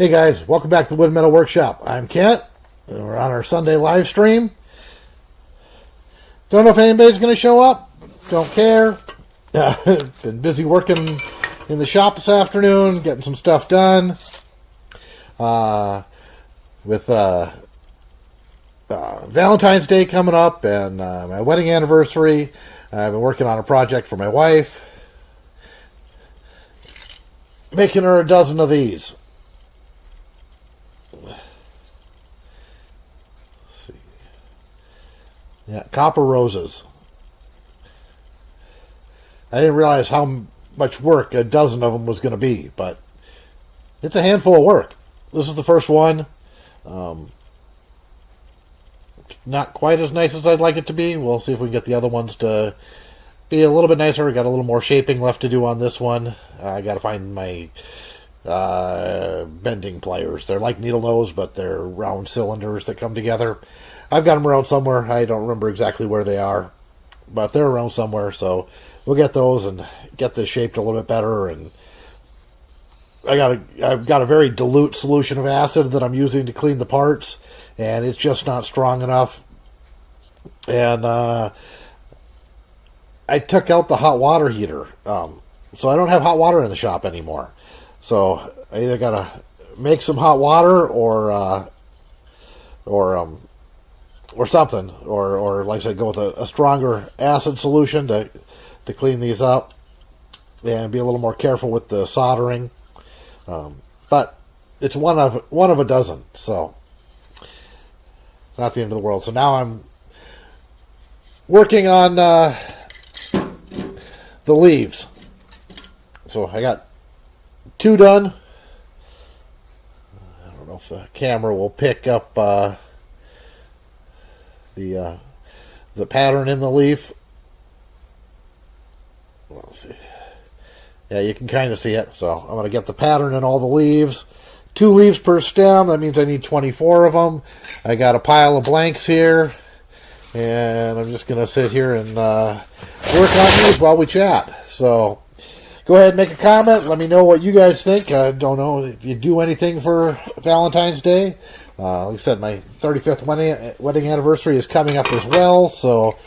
Hey guys, welcome back to the Wood Metal Workshop. I'm Kent. We're on our Sunday live stream. Don't know if anybody's going to show up. Don't care. Been busy working in the shop this afternoon, getting some stuff done. With Valentine's Day coming up and my wedding anniversary, I've been working on a project for my wife. Making her a dozen of these. Yeah, copper roses. I didn't realize how much work a dozen of them was going to be, but it's a handful of work. This is the first one. Not quite as nice as I'd like it to be. We'll see if we can get the other ones to be a little bit nicer. We got a little more shaping left to do on this one. I got to find my bending pliers. They're like needle nose, but they're round cylinders that come together. I've got them around somewhere. I don't remember exactly where they are, but they're around somewhere. So we'll get those and get this shaped a little bit better. And I've got a very dilute solution of acid that I'm using to clean the parts, and it's just not strong enough. And I took out the hot water heater, so I don't have hot water in the shop anymore. So I either gotta make some hot water or something, or like I said, go with a stronger acid solution to clean these up and be a little more careful with the soldering. But it's one of a dozen, so not the end of the world. So now I'm working on the leaves. So I got 2 done. I don't know if the camera will pick up the pattern in the leaf. Let's see. Yeah, you can kind of see it. So I'm going to get the pattern in all the leaves. 2 leaves per stem. That means I need 24 of them. I got a pile of blanks here, and I'm just going to sit here and work on these while we chat. So go ahead and make a comment. Let me know what you guys think. I don't know if you do anything for Valentine's Day. Like I said, my 35th wedding anniversary is coming up as well, so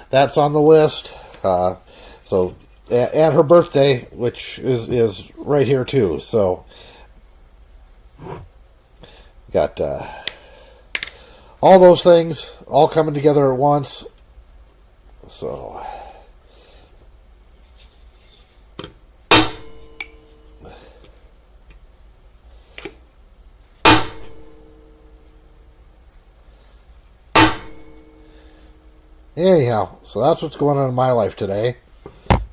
that's on the list. And her birthday, which is right here too. So got all those things all coming together at once. So anyhow, so that's what's going on in my life today.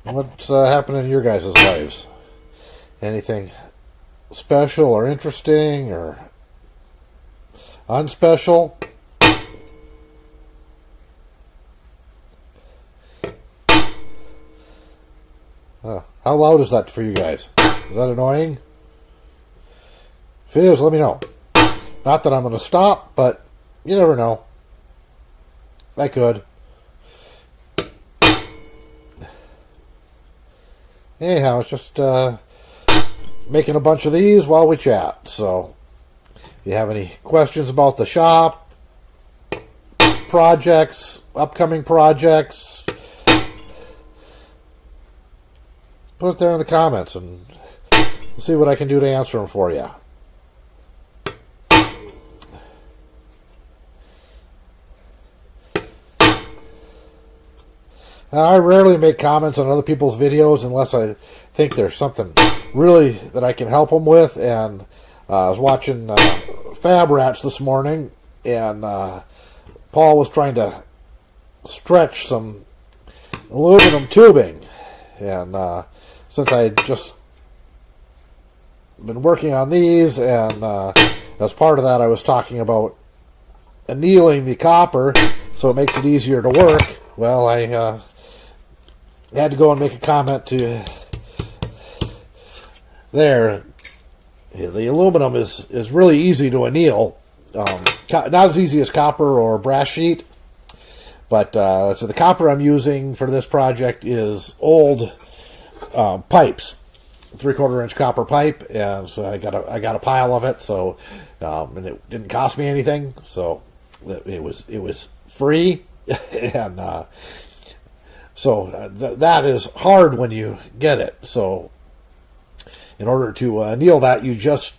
What's happening in your guys' lives? Anything special or interesting or unspecial? How loud is that for you guys? Is that annoying? If it is, let me know. Not that I'm going to stop, but you never know. I could. Anyhow, it's just making a bunch of these while we chat. So if you have any questions about the shop, projects, upcoming projects, put it there in the comments and we'll see what I can do to answer them for you. I rarely make comments on other people's videos unless I think there's something really that I can help them with. And I was watching Fab Rats this morning, and Paul was trying to stretch some aluminum tubing. And since I had just been working on these, and as part of that I was talking about annealing the copper so it makes it easier to work. Well, I had to go and make a comment to there. The aluminum is really easy to anneal. Not as easy as copper or brass sheet, but so the copper I'm using for this project is old pipes. 3/4 inch copper pipe, and so I got a pile of it. So, and it didn't cost me anything, so it was free, and that is hard when you get it. So, in order to anneal that, you just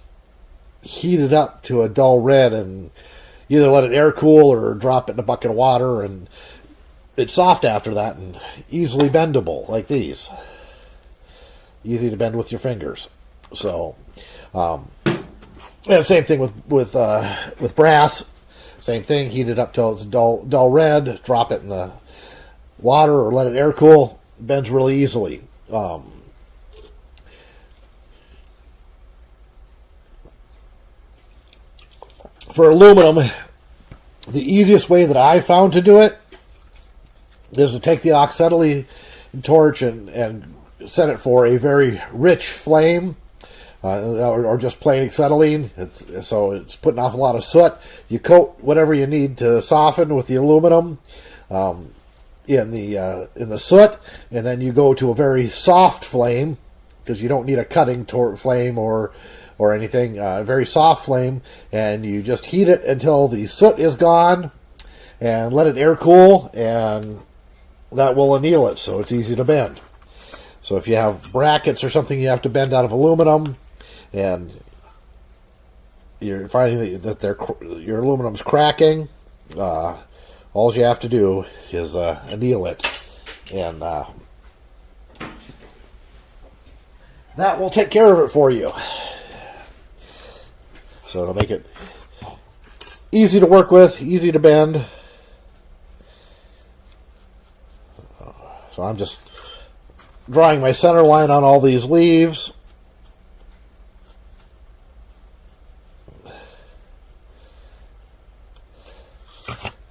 heat it up to a dull red and either let it air cool or drop it in a bucket of water, and it's soft after that and easily bendable like these. Easy to bend with your fingers. So, and same thing with brass. Same thing. Heat it up till it's dull red. Drop it in the water or let it air cool. Bends really easily. For aluminum, the easiest way that I've found to do it is to take the acetylene torch and set it for a very rich flame, or just plain acetylene. So it's putting off a lot of soot. You coat whatever you need to soften with the aluminum in the soot, and then you go to a very soft flame, because you don't need a cutting flame or anything. A very soft flame, and you just heat it until the soot is gone, and let it air cool, and that will anneal it, so it's easy to bend. So if you have brackets or something you have to bend out of aluminum, and you're finding that your aluminum's cracking, all you have to do is anneal it, and that will take care of it for you. So it'll make it easy to work with, easy to bend. So I'm just drawing my center line on all these leaves.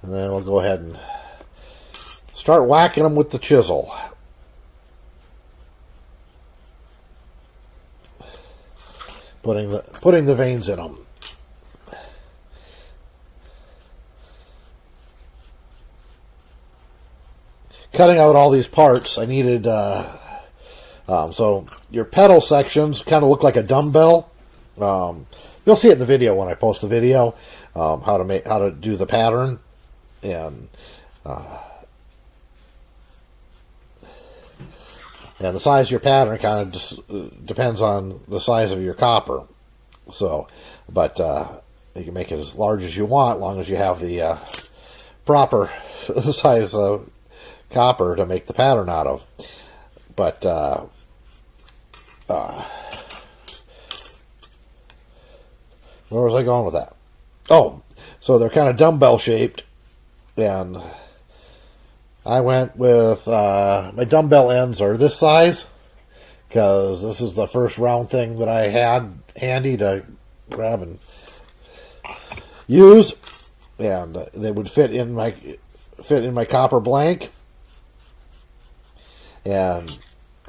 And then we'll go ahead and start whacking them with the chisel. Putting the veins in them. Cutting out all these parts, I needed so your pedal sections kind of look like a dumbbell. You'll see it in the video when I post the video, how to do the pattern, and the size of your pattern kind of just depends on the size of your copper. So, but you can make it as large as you want, as long as you have the proper size of copper to make the pattern out of. But where was I going with that? Oh, so they're kind of dumbbell shaped, and I went with my dumbbell ends are this size, because this is the first round thing that I had handy to grab and use, and they would fit in my copper blank. And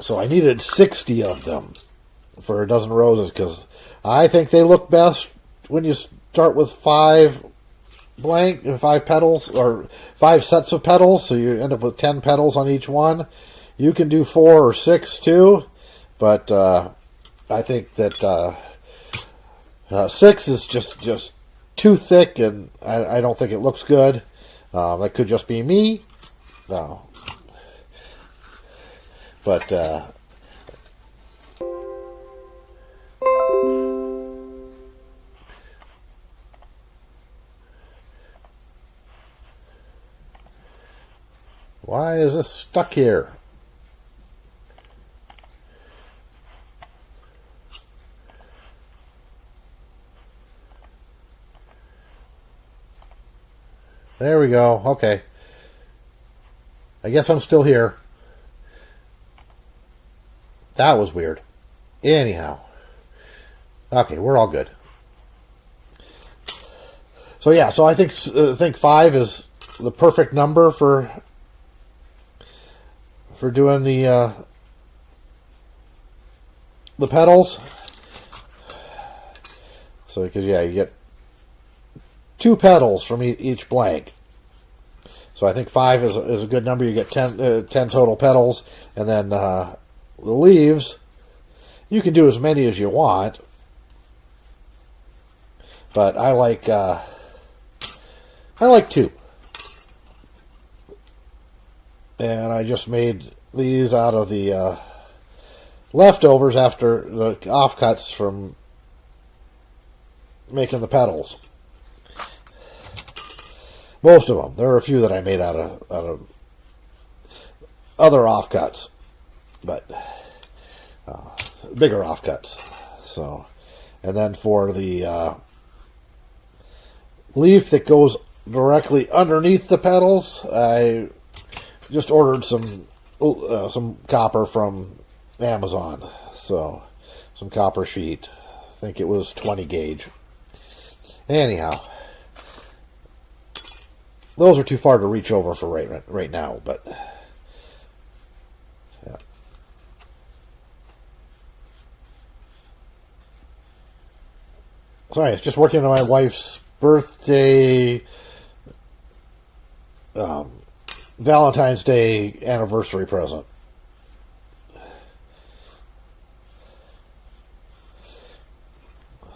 so I needed 60 of them for a dozen roses, because I think they look best when you start with 5 petals, or 5 sets of petals, so you end up with 10 petals on each one. You can do 4 or 6 too, but I think that 6 is just too thick, and I don't think it looks good. That could just be me. No. But why is this stuck here? There we go. Okay. I guess I'm still here. That was weird. Anyhow. Okay, we're all good. So yeah, so I think 5 is the perfect number for doing the petals. So because yeah, you get 2 petals from each blank. So I think 5 is a good number. You get 10 total petals, and then the leaves, You can do as many as you want, but I like 2. And I just made these out of the leftovers after the offcuts from making the pedals. Most of them. There are a few that I made out of other offcuts, but bigger offcuts. So, and then for the leaf that goes directly underneath the pedals, I just ordered some copper from Amazon. So, some copper sheet. I think it was 20 gauge. Anyhow, those are too far to reach over for right now, but yeah. Sorry, it's just working on my wife's birthday, Valentine's Day anniversary present.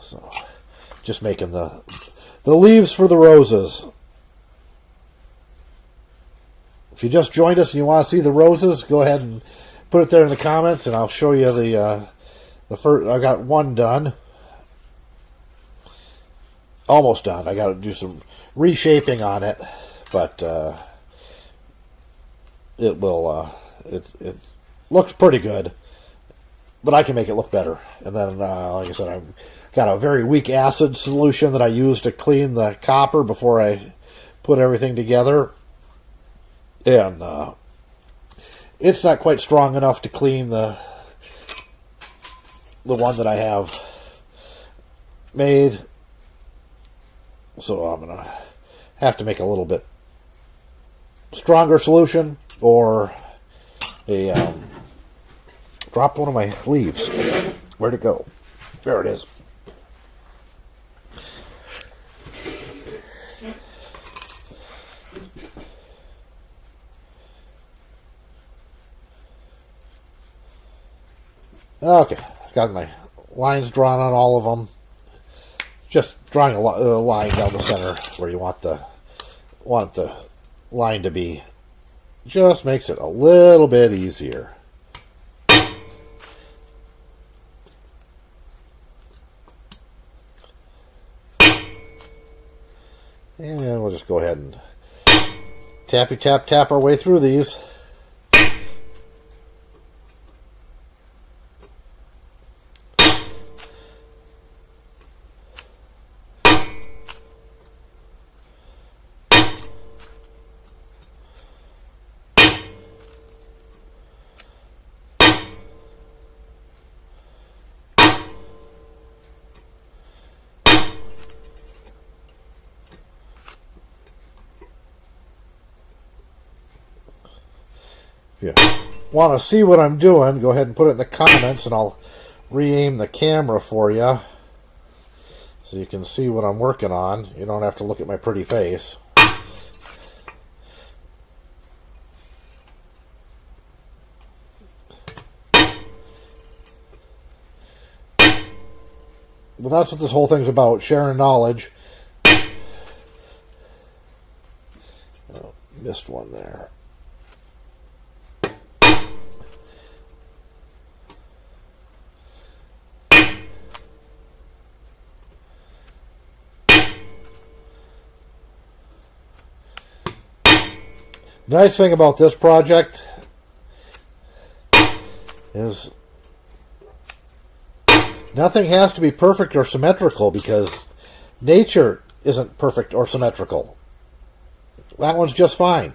So, just making the leaves for the roses. If you just joined us and you want to see the roses, go ahead and put it there in the comments, and I'll show you the first. I got one done, almost done. I got to do some reshaping on it, but it will. It looks pretty good, but I can make it look better. And then, like I said, I've got a very weak acid solution that I use to clean the copper before I put everything together. And it's not quite strong enough to clean the one that I have made. So I'm going to have to make a little bit stronger solution, or a drop one of my leaves. Where'd it go? There it is. Okay, got my lines drawn on all of them. Just drawing a line down the center where you want the line to be. Just makes it a little bit easier. And we'll just go ahead and tap our way through these. If you want to see what I'm doing, go ahead and put it in the comments, and I'll re-aim the camera for you so you can see what I'm working on. You don't have to look at my pretty face. Well, that's what this whole thing's about, sharing knowledge. Oh, missed one there. Nice thing about this project is nothing has to be perfect or symmetrical, because nature isn't perfect or symmetrical. That one's just fine.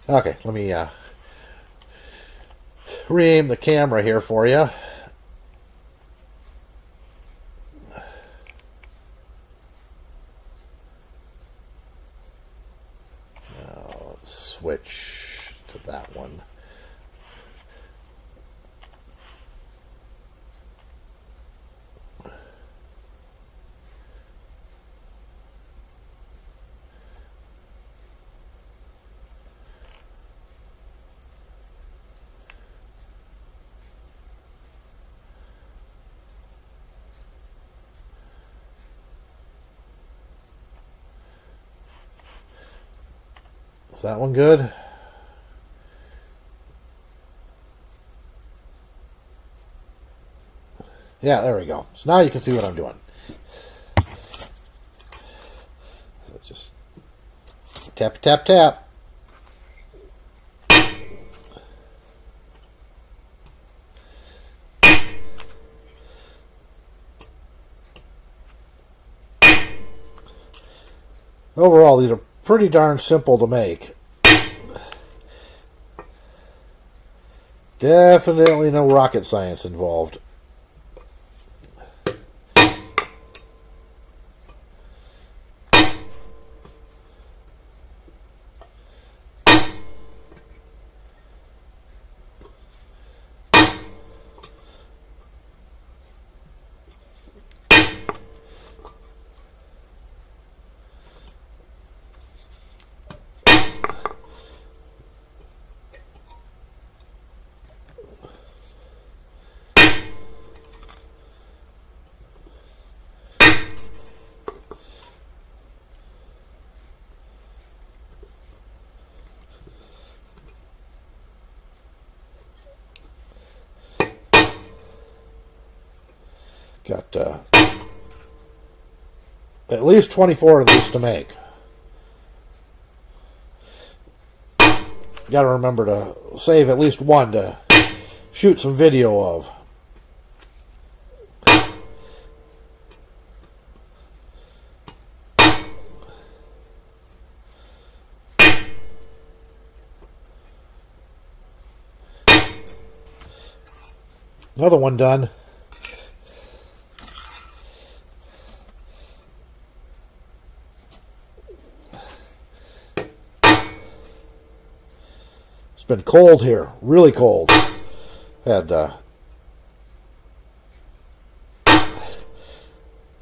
Okay, let me re-aim the camera here for you. Switch to that one. Is that one good? Yeah, there we go. So now you can see what I'm doing. So just tap, tap, tap. Overall, these are pretty darn simple to make. Definitely no rocket science involved. Got at least 24 of these to make. Got to remember to save at least one to shoot some video of. Another one done. It's been cold here, really cold. Had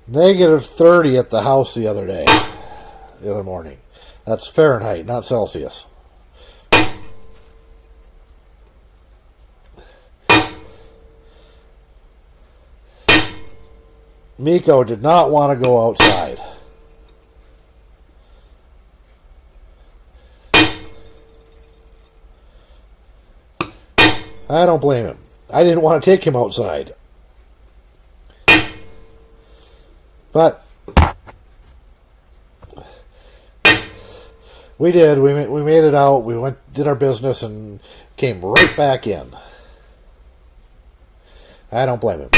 negative 30 at the house the other morning. That's Fahrenheit, not Celsius. Miko did not want to go outside. I don't blame him. I didn't want to take him outside. But we did. We made it out. We did our business and came right back in. I don't blame him.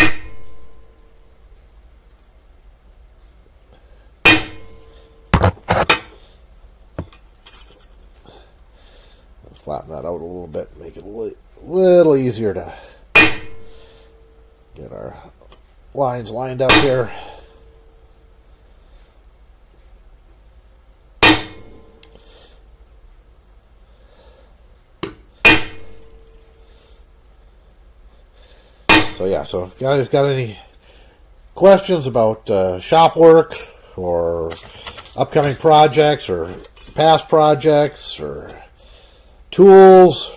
Flatten that out a little bit, make it a little easier to get our lines lined up here. So yeah, so if you guys got any questions about shop work or upcoming projects or past projects or tools,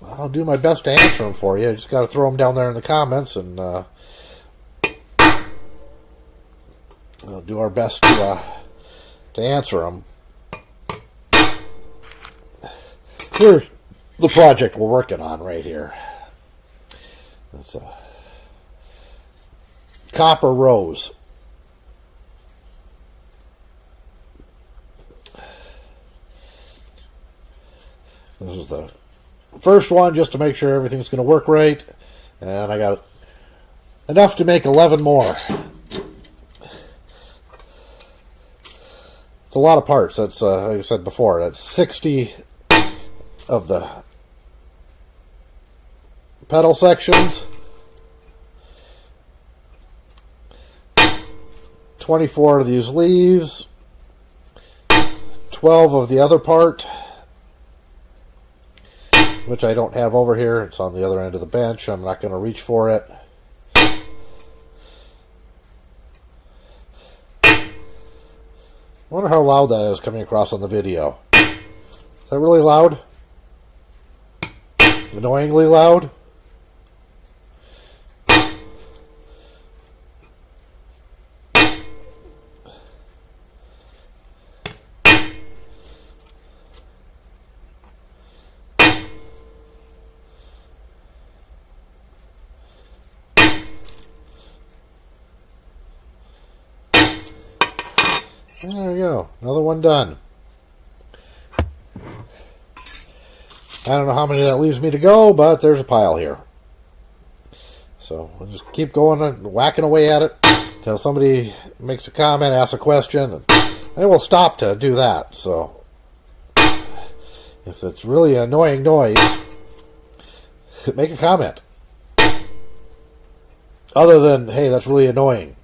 I'll do my best to answer them for you. I just got to throw them down there in the comments, and I'll do our best to answer them. Here's the project we're working on right here. It's a copper rose. This is the first one just to make sure everything's going to work right. And I got enough to make 11 more. It's a lot of parts. That's, like I said before, that's 60 of the pedal sections, 24 of these leaves, 12 of the other part, which I don't have over here. It's on the other end of the bench. I'm not going to reach for it. I wonder how loud that is coming across on the video. Is that really loud? Annoyingly loud? There we go. Another one done. I don't know how many that leaves me to go, but there's a pile here. So we'll just keep going and whacking away at it until somebody makes a comment, asks a question, and then we'll stop to do that. So if it's really annoying noise, make a comment. Other than, hey, that's really annoying.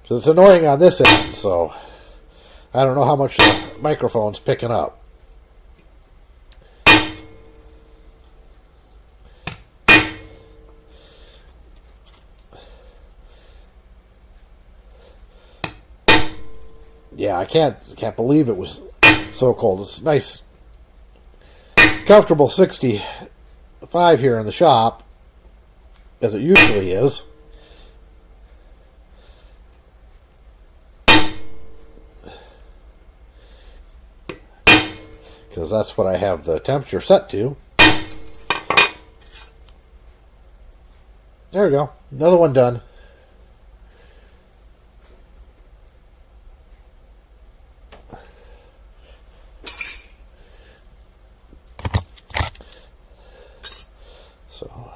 So it's annoying on this end, so I don't know how much the microphone's picking up. Yeah, I can't believe it was so cold. It's nice, comfortable 65 here in the shop, as it usually is. Because that's what I have the temperature set to. There we go. Another one done. So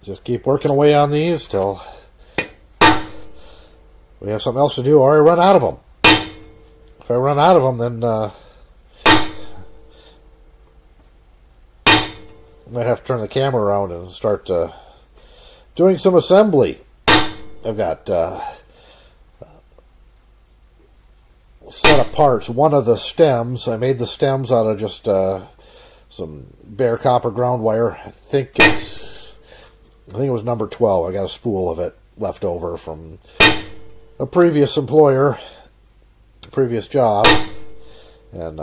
just keep working away on these till we have something else to do or I run out of them. If I run out of them, then I might have to turn the camera around and start doing some assembly. I've got set of parts. One of the stems, I made the stems out of just some bare copper ground wire. I think it was number 12. I got a spool of it left over from a previous employer, previous job, and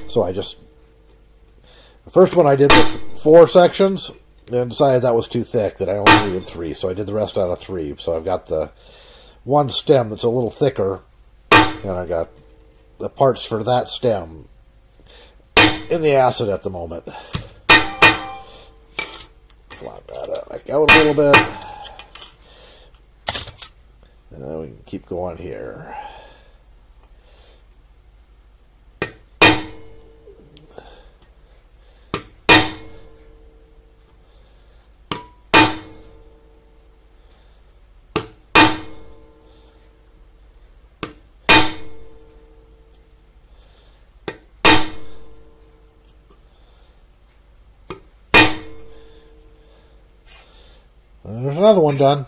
so I just, the first one I did with 4 sections and decided that was too thick, that I only needed 3, so I did the rest out of 3. So I've got the one stem that's a little thicker, and I got the parts for that stem in the acid at the moment. Flat that back out a little bit. And then we can keep going here. And there's another one done.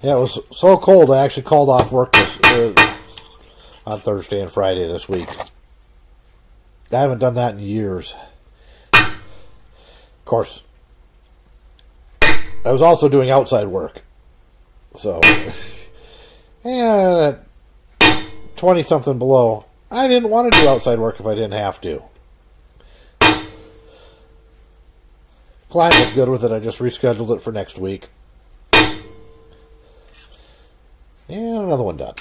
Yeah, it was so cold I actually called off work on Thursday and Friday this week. I haven't done that in years. Of course, I was also doing outside work. So, and at 20-something below, I didn't want to do outside work if I didn't have to. Client was good with it. I just rescheduled it for next week. And another one done.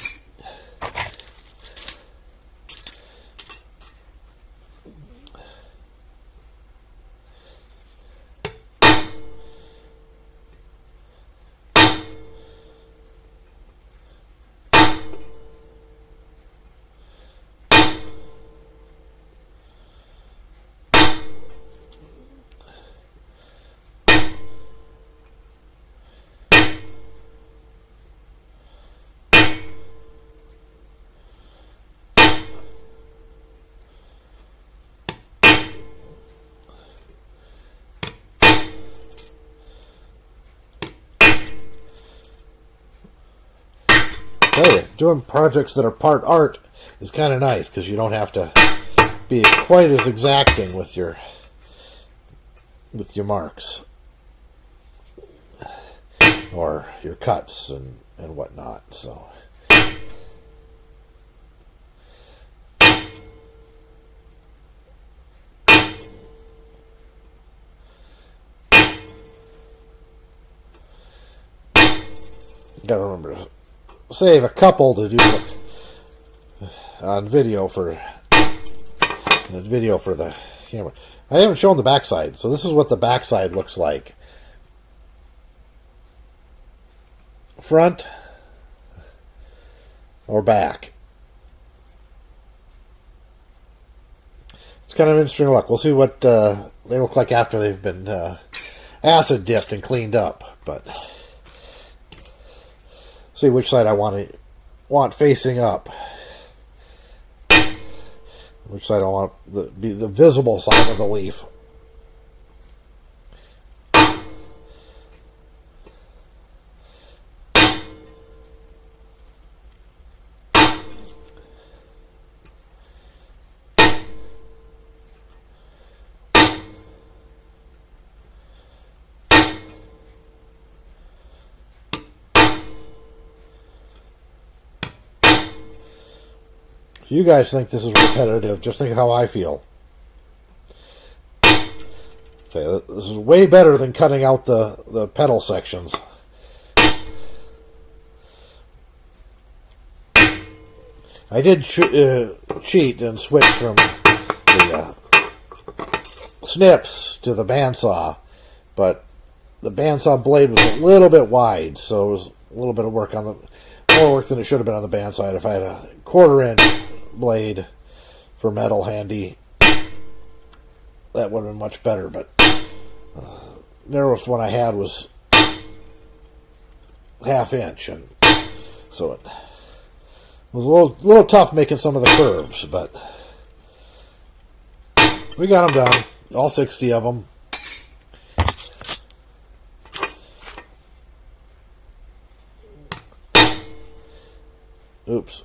Tell you, doing projects that are part art is kind of nice because you don't have to be quite as exacting with your marks or your cuts and whatnot. So. Gotta remember to save a couple to do on video for the camera. I haven't shown the backside, so this is what the backside looks like. Front or back. It's kind of interesting to look. We'll see what they look like after they've been acid dipped and cleaned up, but. See which side I want facing up. Which side I want be the visible side of the leaf. If you guys think this is repetitive, just think of how I feel. Okay, this is way better than cutting out the pedal sections. I did cheat and switch from the snips to the bandsaw, but the bandsaw blade was a little bit wide, so it was a little bit of work on more work than it should have been on the band side. If I had a 1/4 inch blade for metal handy, that would have been much better, but narrowest one I had was 1/2 inch, and so it was a little tough making some of the curves, but we got them done, all 60 of them. Oops.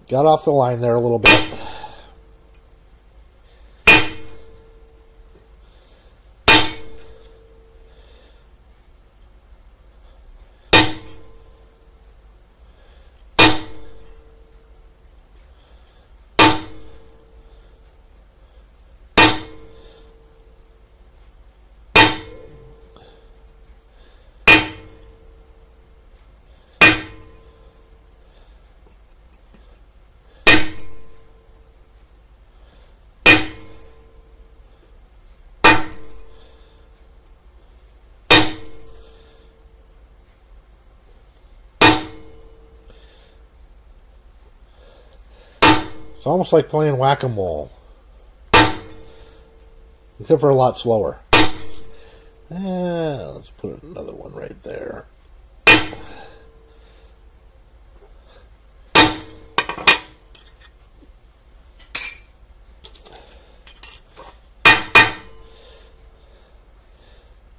Got off the line there a little bit. It's almost like playing whack-a-mole, except for a lot slower. Let's put another one right there.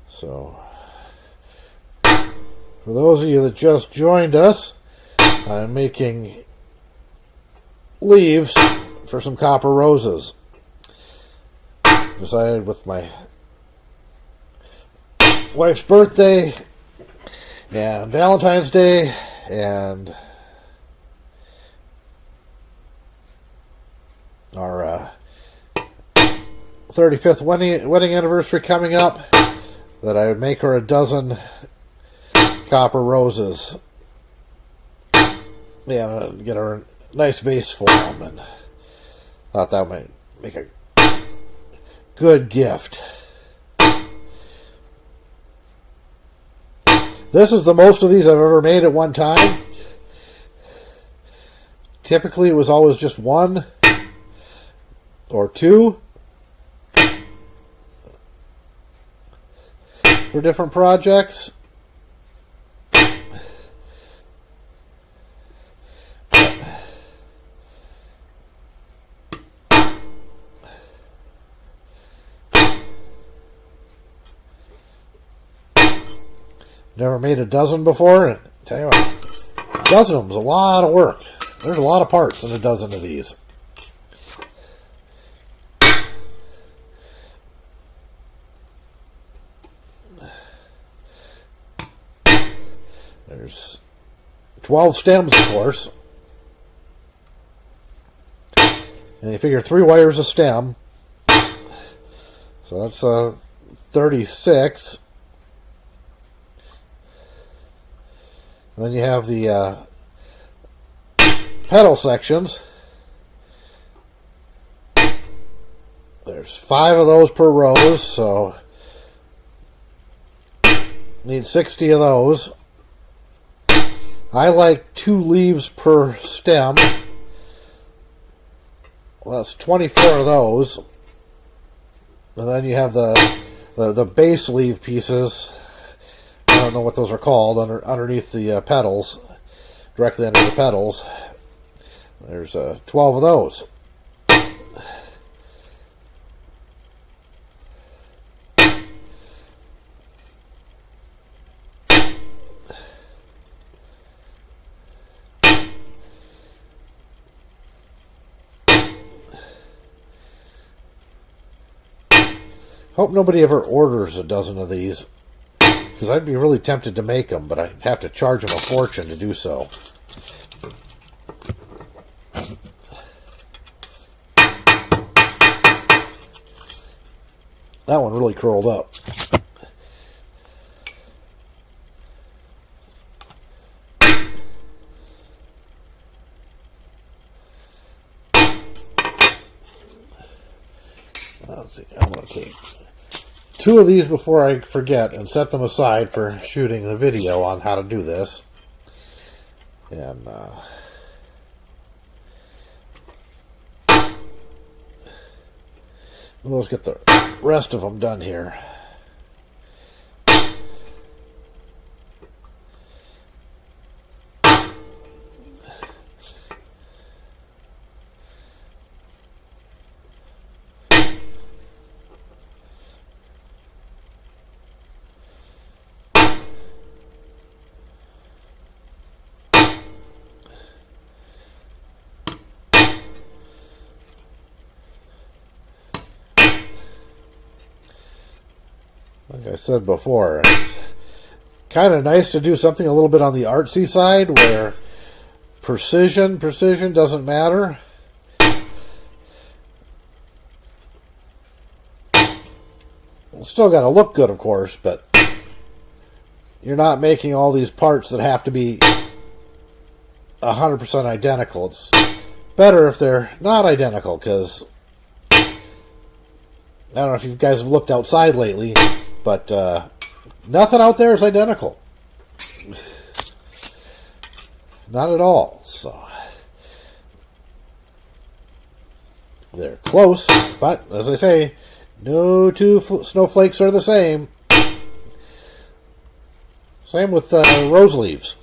So, for those of you that just joined us, I'm making leaves for some copper roses. Decided with my wife's birthday and Valentine's Day and our 35th wedding anniversary coming up, that I would make her a dozen copper roses. Yeah, get her a nice vase for them, and thought that might make a good gift. This is the most of these I've ever made at one time. Typically it was always just one or two for different projects. Never made a dozen before, and tell you what, a dozen of them's a lot of work. There's a lot of parts in a dozen of these. There's 12 stems, of course. And you figure 3 wires a stem. So that's 36. And then you have the pedal sections. There's 5 of those per row, so need 60 of those. I like 2 leaves per stem. Well, that's 24 of those. And then you have the base leaf pieces. I don't know what those are called, underneath the pedals, directly under the pedals. There's 12 of those. Hope nobody ever orders a dozen of these, because I'd be really tempted to make them, but I'd have to charge them a fortune to do so. That one really curled up. Let's see, I'm going to take 2 of these before I forget and set them aside for shooting the video on how to do this. And let's get the rest of them done here. Like I said before, it's kind of nice to do something a little bit on the artsy side where precision doesn't matter. It's still got to look good, of course, but you're not making all these parts that have to be 100% identical. It's better if they're not identical, because I don't know if you guys have looked outside lately, but nothing out there is identical. Not at all. So they're close, but as I say, no 2 snowflakes are the same. Same with rose leaves.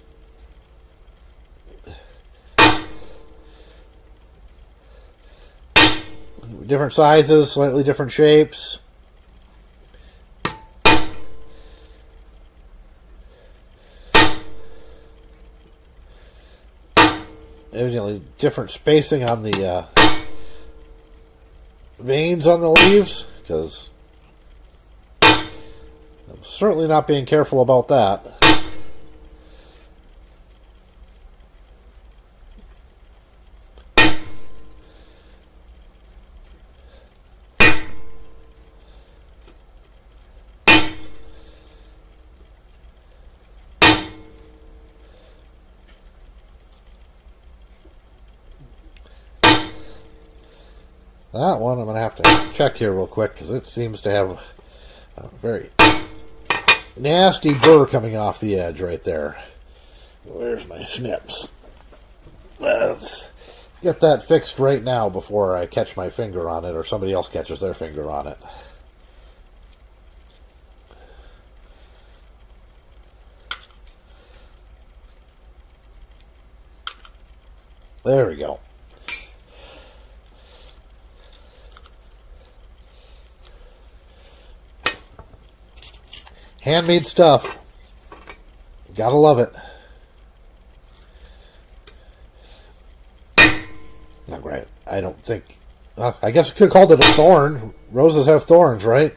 Different sizes, slightly different shapes. Evidently different spacing on the veins on the leaves, because I'm certainly not being careful about that. That one I'm going to have to check here real quick, because it seems to have a very nasty burr coming off the edge right there. Where's my snips? Let's get that fixed right now before I catch my finger on it, or somebody else catches their finger on it. There we go. Handmade stuff. Gotta love it. Not right. I don't think. I guess I could have called it a thorn. Roses have thorns, right?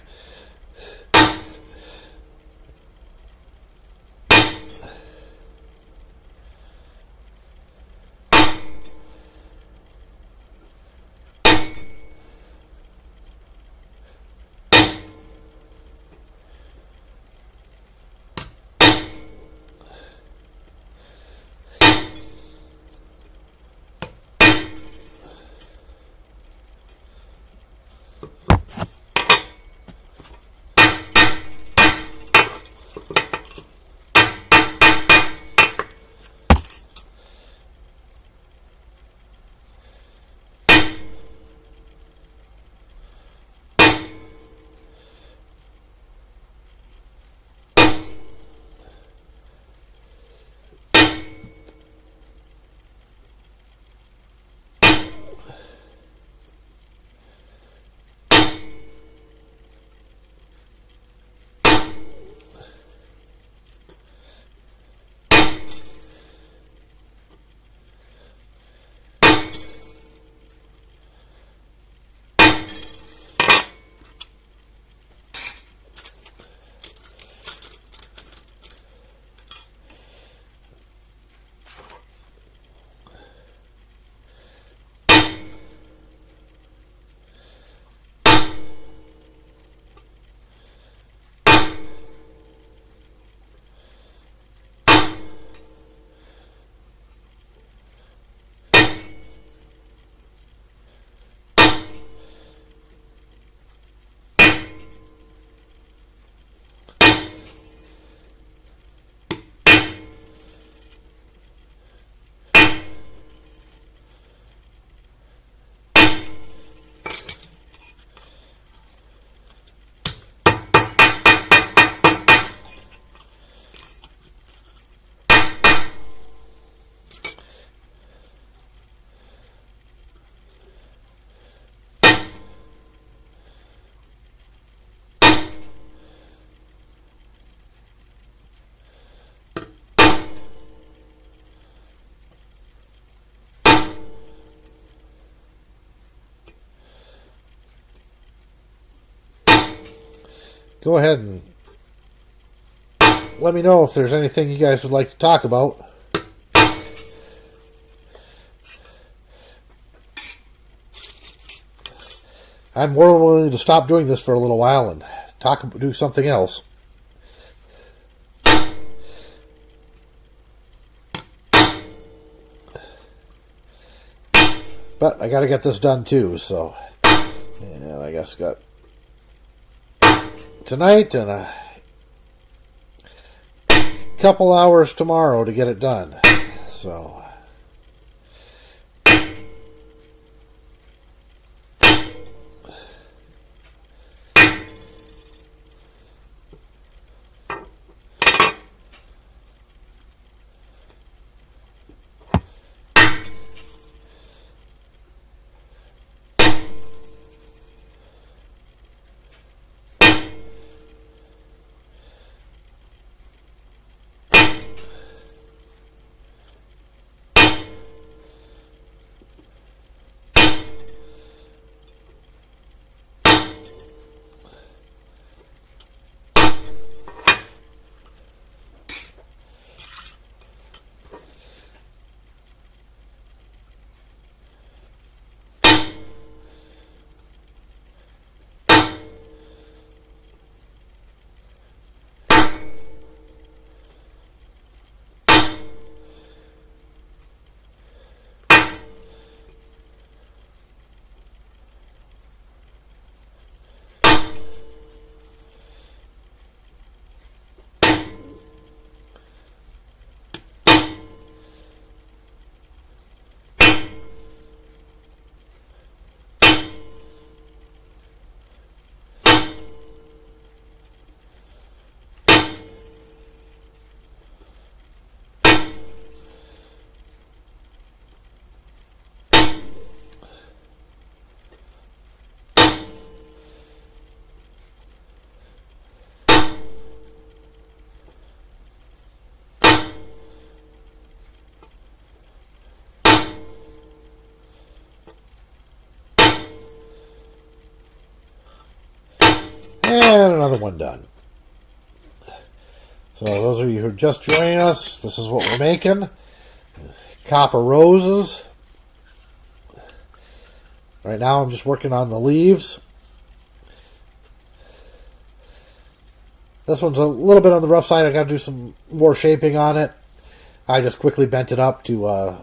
Go ahead and let me know if there's anything you guys would like to talk about. I'm more willing to stop doing this for a little while and do something else. But I got to get this done too, so yeah, I guess got tonight and a couple hours tomorrow to get it done. So another one done. So those of you who are just joining us, this is what we're making. Copper roses. Right now I'm just working on the leaves. This one's a little bit on the rough side. I got to do some more shaping on it. I just quickly bent it up to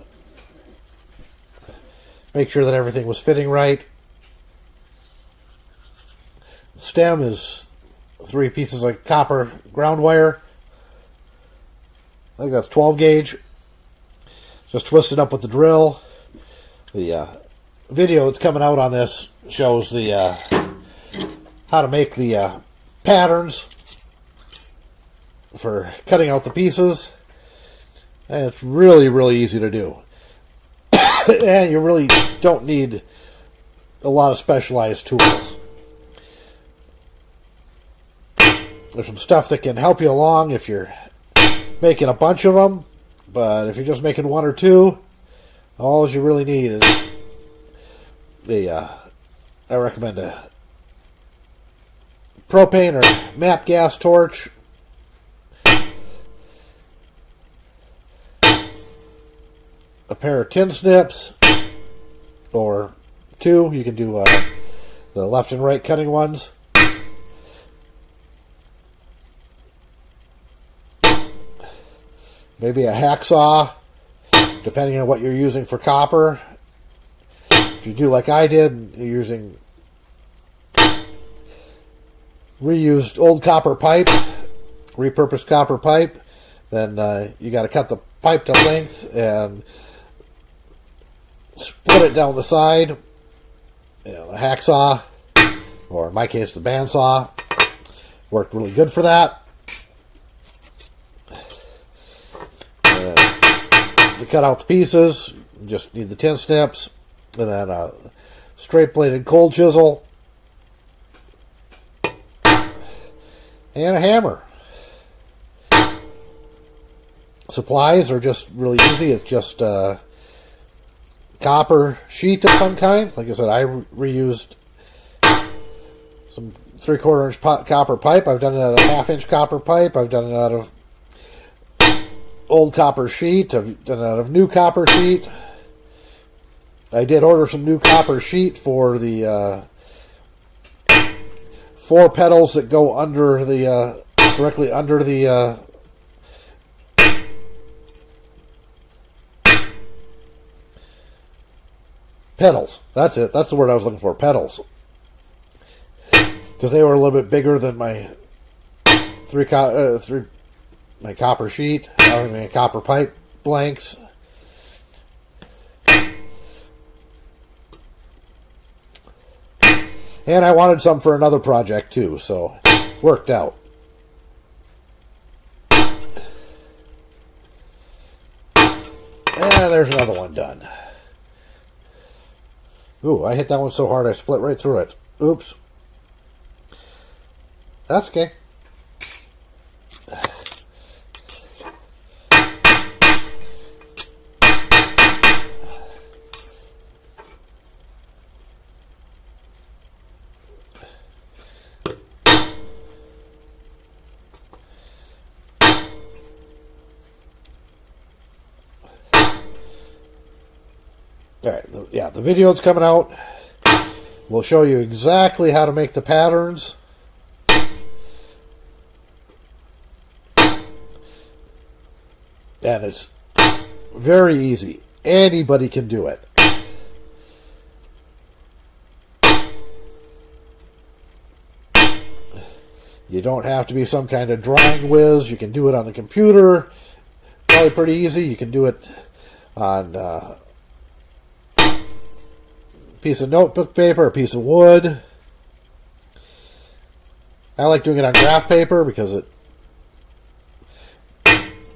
make sure that everything was fitting right. The stem is 3 pieces of copper ground wire. I think that's 12 gauge. Just twist it up with the drill. The video that's coming out on this shows the how to make the patterns for cutting out the pieces. And it's really, really easy to do. And you really don't need a lot of specialized tools. There's some stuff that can help you along if you're making a bunch of them, but if you're just making 1 or 2, all you really need is I recommend a propane or MAP gas torch, a pair of tin snips, or 2. You can do the left and right cutting ones. Maybe a hacksaw, depending on what you're using for copper. If you do like I did, you're using reused old copper pipe, repurposed copper pipe, then you got to cut the pipe to length and split it down the side. You know, a hacksaw, or in my case the bandsaw, worked really good for that. To cut out the pieces, you just need the tin snips, and then a straight bladed cold chisel, and a hammer. Supplies are just really easy. It's just copper sheet of some kind. Like I said, I reused some 3/4 inch copper pipe. I've done it out of 1/2 inch copper pipe. I've done it out of old copper sheet. I've done it out of new copper sheet. I did order some new copper sheet for the 4 pedals that go under the directly under the pedals. That's it. That's the word I was looking for. Pedals, because they were a little bit bigger than my my copper sheet, my copper pipe blanks. And I wanted some for another project too, so worked out. And there's another one done. Ooh, I hit that one so hard I split right through it. Oops. That's okay. Alright, yeah, the video that's coming out will show you exactly how to make the patterns. And it's very easy. Anybody can do it. You don't have to be some kind of drawing whiz. You can do it on the computer. Probably pretty easy. You can do it on a piece of notebook paper, a piece of wood. I like doing it on graph paper because it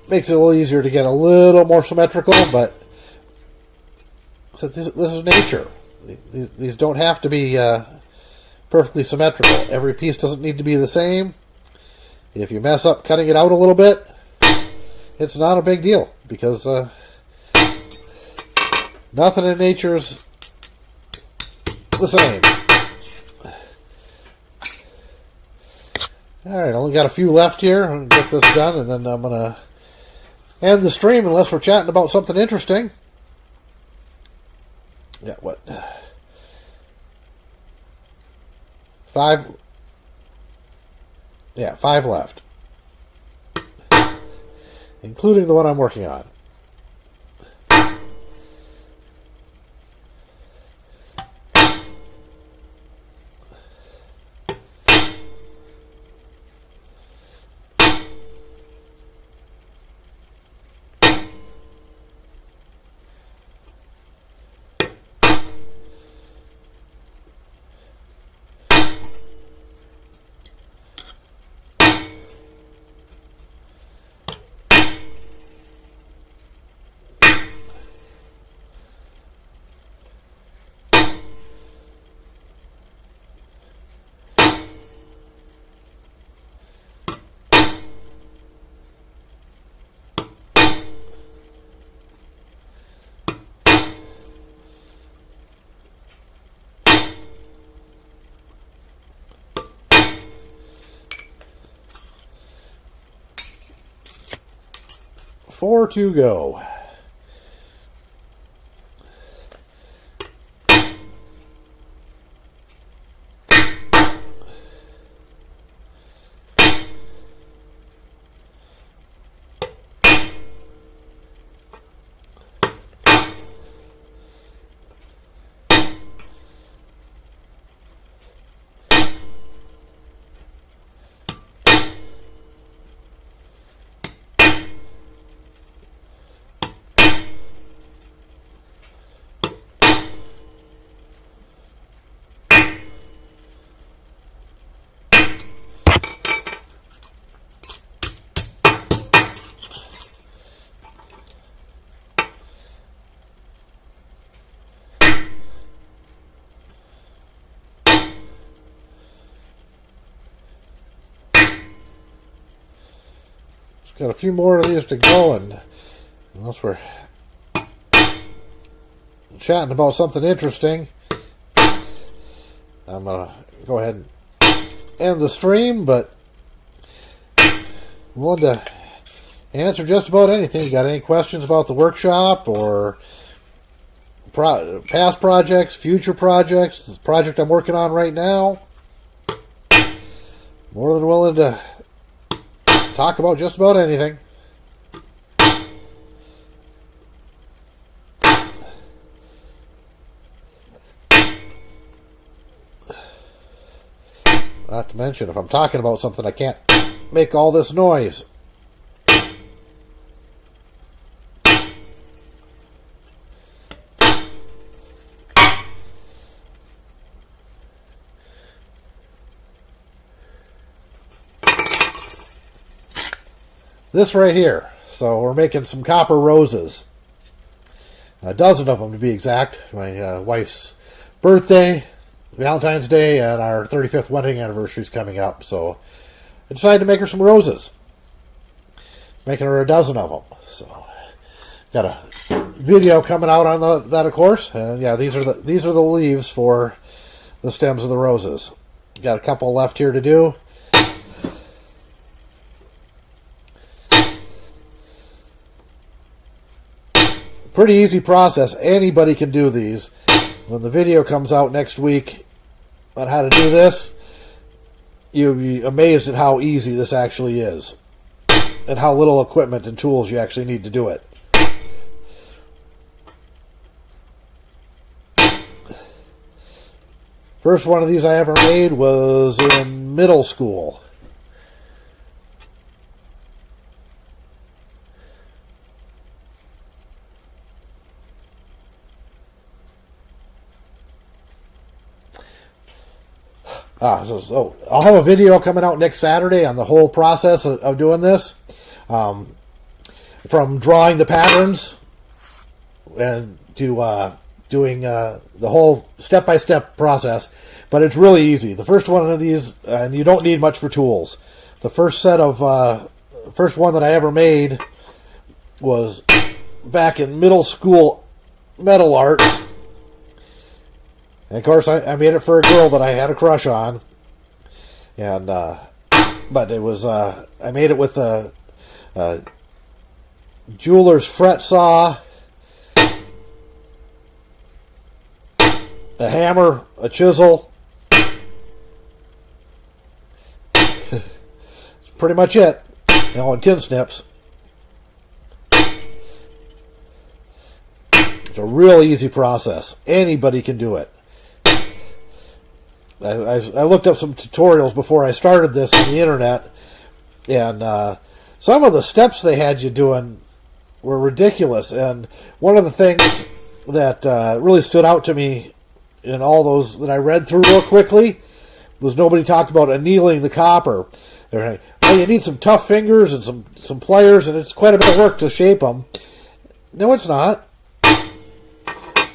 makes it a little easier to get a little more symmetrical, but so this is nature. These don't have to be perfectly symmetrical. Every piece doesn't need to be the same. If you mess up cutting it out a little bit, it's not a big deal, because nothing in nature is the same. Alright, I only got a few left here. I'm going to get this done, and then I'm going to end the stream unless we're chatting about something interesting. Yeah, what? 5. Yeah, 5 left. Including the one I'm working on. Four to go. Got a few more of these to go, and unless we're chatting about something interesting, I'm going to go ahead and end the stream, but I'm willing to answer just about anything. You got any questions about the workshop or past projects, future projects, this project I'm working on right now? More than willing to talk about just about anything. Not to mention, if I'm talking about something, I can't make all this noise. This right here. So we're making some copper roses. A dozen of them to be exact. My wife's birthday, Valentine's Day, and our 35th wedding anniversary is coming up. So I decided to make her some roses. Making her a dozen of them. So got a video coming out on that, of course. And yeah, these are the leaves for the stems of the roses. Got a couple left here to do. Pretty easy process. Anybody can do these. When the video comes out next week on how to do this, you'll be amazed at how easy this actually is. And how little equipment and tools you actually need to do it. First one of these I ever made was in middle school. So I'll have a video coming out next Saturday on the whole process of doing this. From drawing the patterns and to doing the whole step-by-step process. But it's really easy. The first one of these, and you don't need much for tools. The first one that I ever made was back in middle school metal arts. And of course, I made it for a girl that I had a crush on. And But it was, I made it with a jeweler's fret saw, a hammer, a chisel. That's pretty much it. And tin snips. It's a real easy process. Anybody can do it. I looked up some tutorials before I started this on the internet, and some of the steps they had you doing were ridiculous. And one of the things that really stood out to me in all those that I read through real quickly was nobody talked about annealing the copper. They're like, well, you need some tough fingers and some pliers, and it's quite a bit of work to shape them. No, it's not.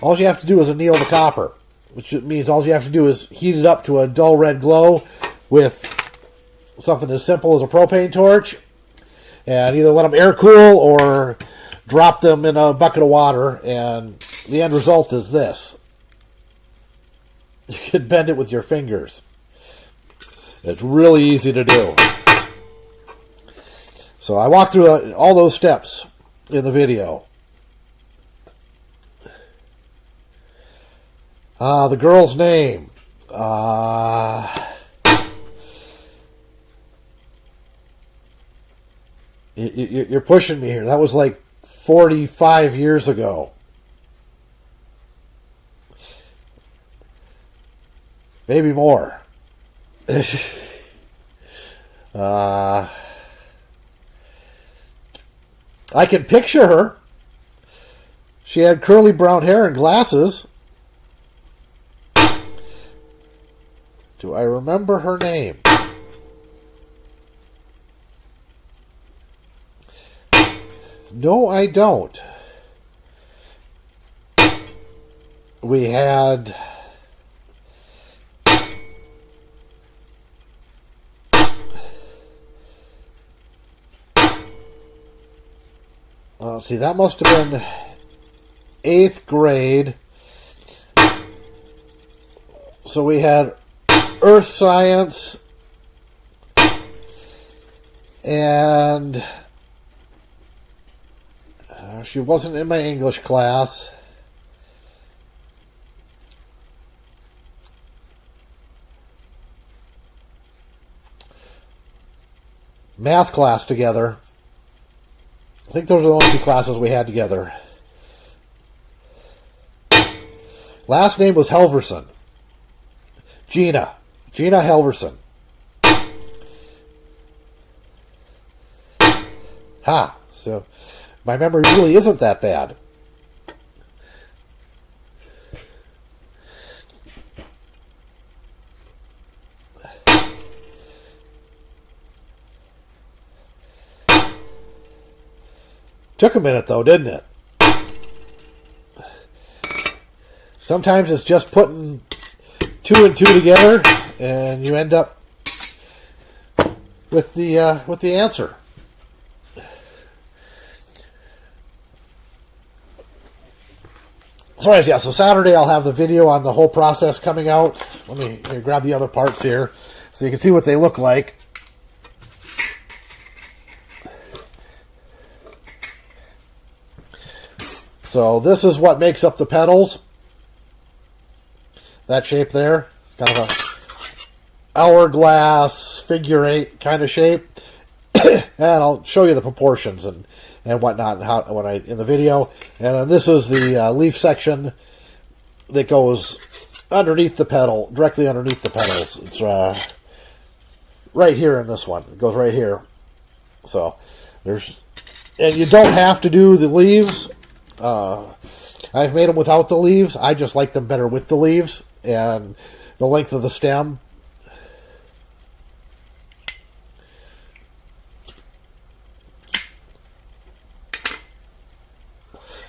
All you have to do is anneal the copper, which means all you have to do is heat it up to a dull red glow with something as simple as a propane torch, and either let them air cool or drop them in a bucket of water, and the end result is this. You can bend it with your fingers. It's really easy to do. So I walked through all those steps in the video. The girl's name. You're pushing me here. That was like 45 years ago. Maybe more. I can picture her. She had curly brown hair and glasses. Do I remember her name? No, I don't. We had... see, that must have been 8th grade. So we had earth science and she wasn't in my English class. Math class together. I think those are the only 2 classes we had together. Last name was Helverson. Gina Helverson. Ha! So my memory really isn't that bad. Took a minute though, didn't it? Sometimes it's just putting 2 and 2 together, and you end up with the answer. So anyways, yeah. So Saturday I'll have the video on the whole process coming out. Let me grab the other parts here so you can see what they look like. So this is what makes up the pedals. That shape there. It's kind of a hourglass, figure 8 kind of shape. And I'll show you the proportions and whatnot and how in the video. And then this is the leaf section that goes underneath the pedal, directly underneath the pedals. It's right here in this one. It goes right here. So and you don't have to do the leaves. I've made them without the leaves. I just like them better with the leaves and the length of the stem.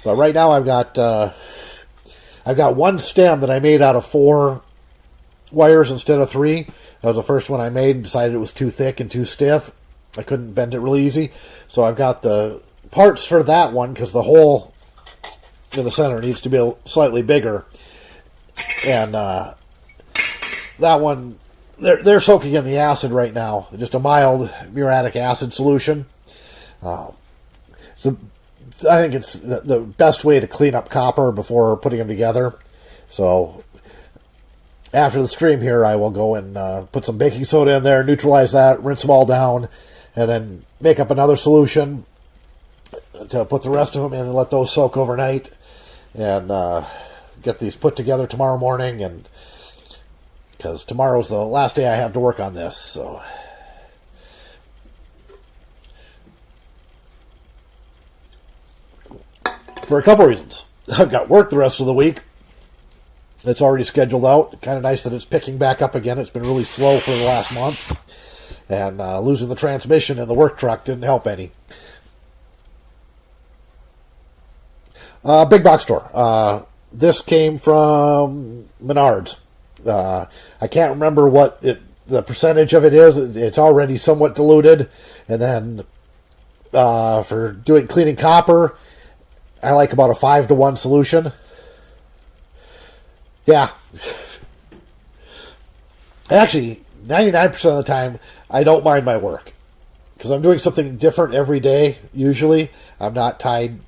But right now I've got one stem that I made out of 4 wires instead of 3. That was the first one I made and decided it was too thick and too stiff. I couldn't bend it really easy. So I've got the parts for that one because the hole in the center needs to be slightly bigger. And that one they're soaking in the acid right now, just a mild muriatic acid solution. So I think it's the best way to clean up copper before putting them together. So after the stream here, I will go and put some baking soda in there, neutralize that, rinse them all down, and then make up another solution to put the rest of them in and let those soak overnight, and get these put together tomorrow morning. And because tomorrow's the last day I have to work on this, so for a couple reasons. I've got work the rest of the week. It's already scheduled out. Kind of nice that it's picking back up again. It's been really slow for the last month. And losing the transmission in the work truck didn't help any. Big box store. This came from Menards. I can't remember what the percentage of it is. It's already somewhat diluted. And then for cleaning copper, I like about a 5-to-1 solution. Yeah. Actually, 99% of the time, I don't mind my work. Because I'm doing something different every day, usually. I'm not tied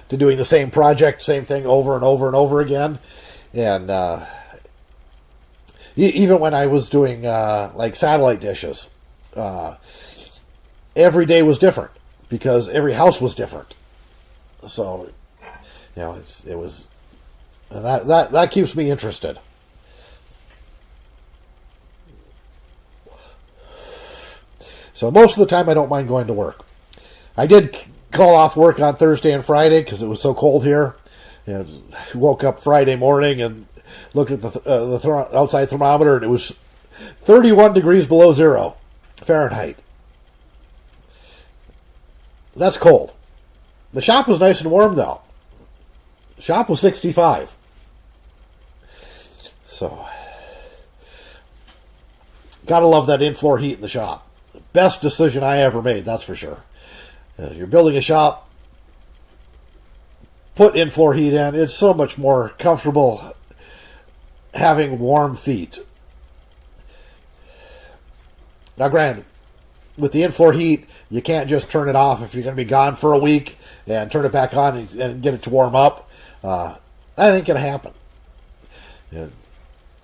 to doing the same project, same thing over and over and over again. And even when I was doing like satellite dishes, every day was different because every house was different. So, it was that keeps me interested. So most of the time I don't mind going to work. I did call off work on Thursday and Friday because it was so cold here. Woke up Friday morning and looked at the outside thermometer, and it was 31 degrees below zero Fahrenheit. That's cold. The shop was nice and warm, though. The shop was 65. So, gotta love that in-floor heat in the shop. Best decision I ever made, that's for sure. If you're building a shop, put in-floor heat in. It's so much more comfortable having warm feet. Now, granted, with the in-floor heat, you can't just turn it off if you're going to be gone for a week and turn it back on and get it to warm up. That ain't going to happen.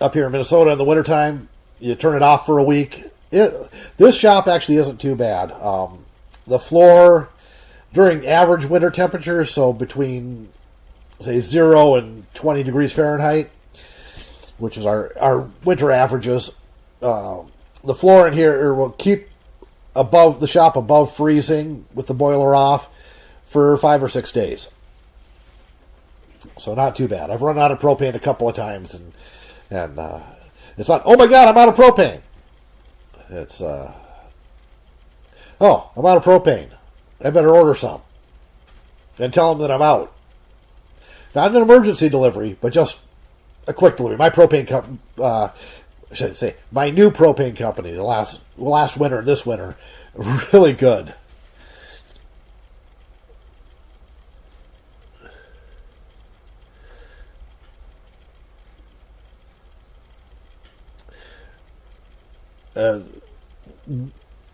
Up here in Minnesota in the wintertime, you turn it off for a week. This shop actually isn't too bad. The floor during average winter temperatures, so between, say, 0 and 20 degrees Fahrenheit, which is our winter averages, the floor in here will keep the shop above freezing with the boiler off for 5 or 6 days. So not too bad. I've run out of propane a couple of times, and it's not, oh my God, I'm out of propane. It's, I'm out of propane. I better order some. And tell them that I'm out. Not an emergency delivery, but just a quick delivery. My propane company, I should say, my new propane company, the last winter and this winter, really good.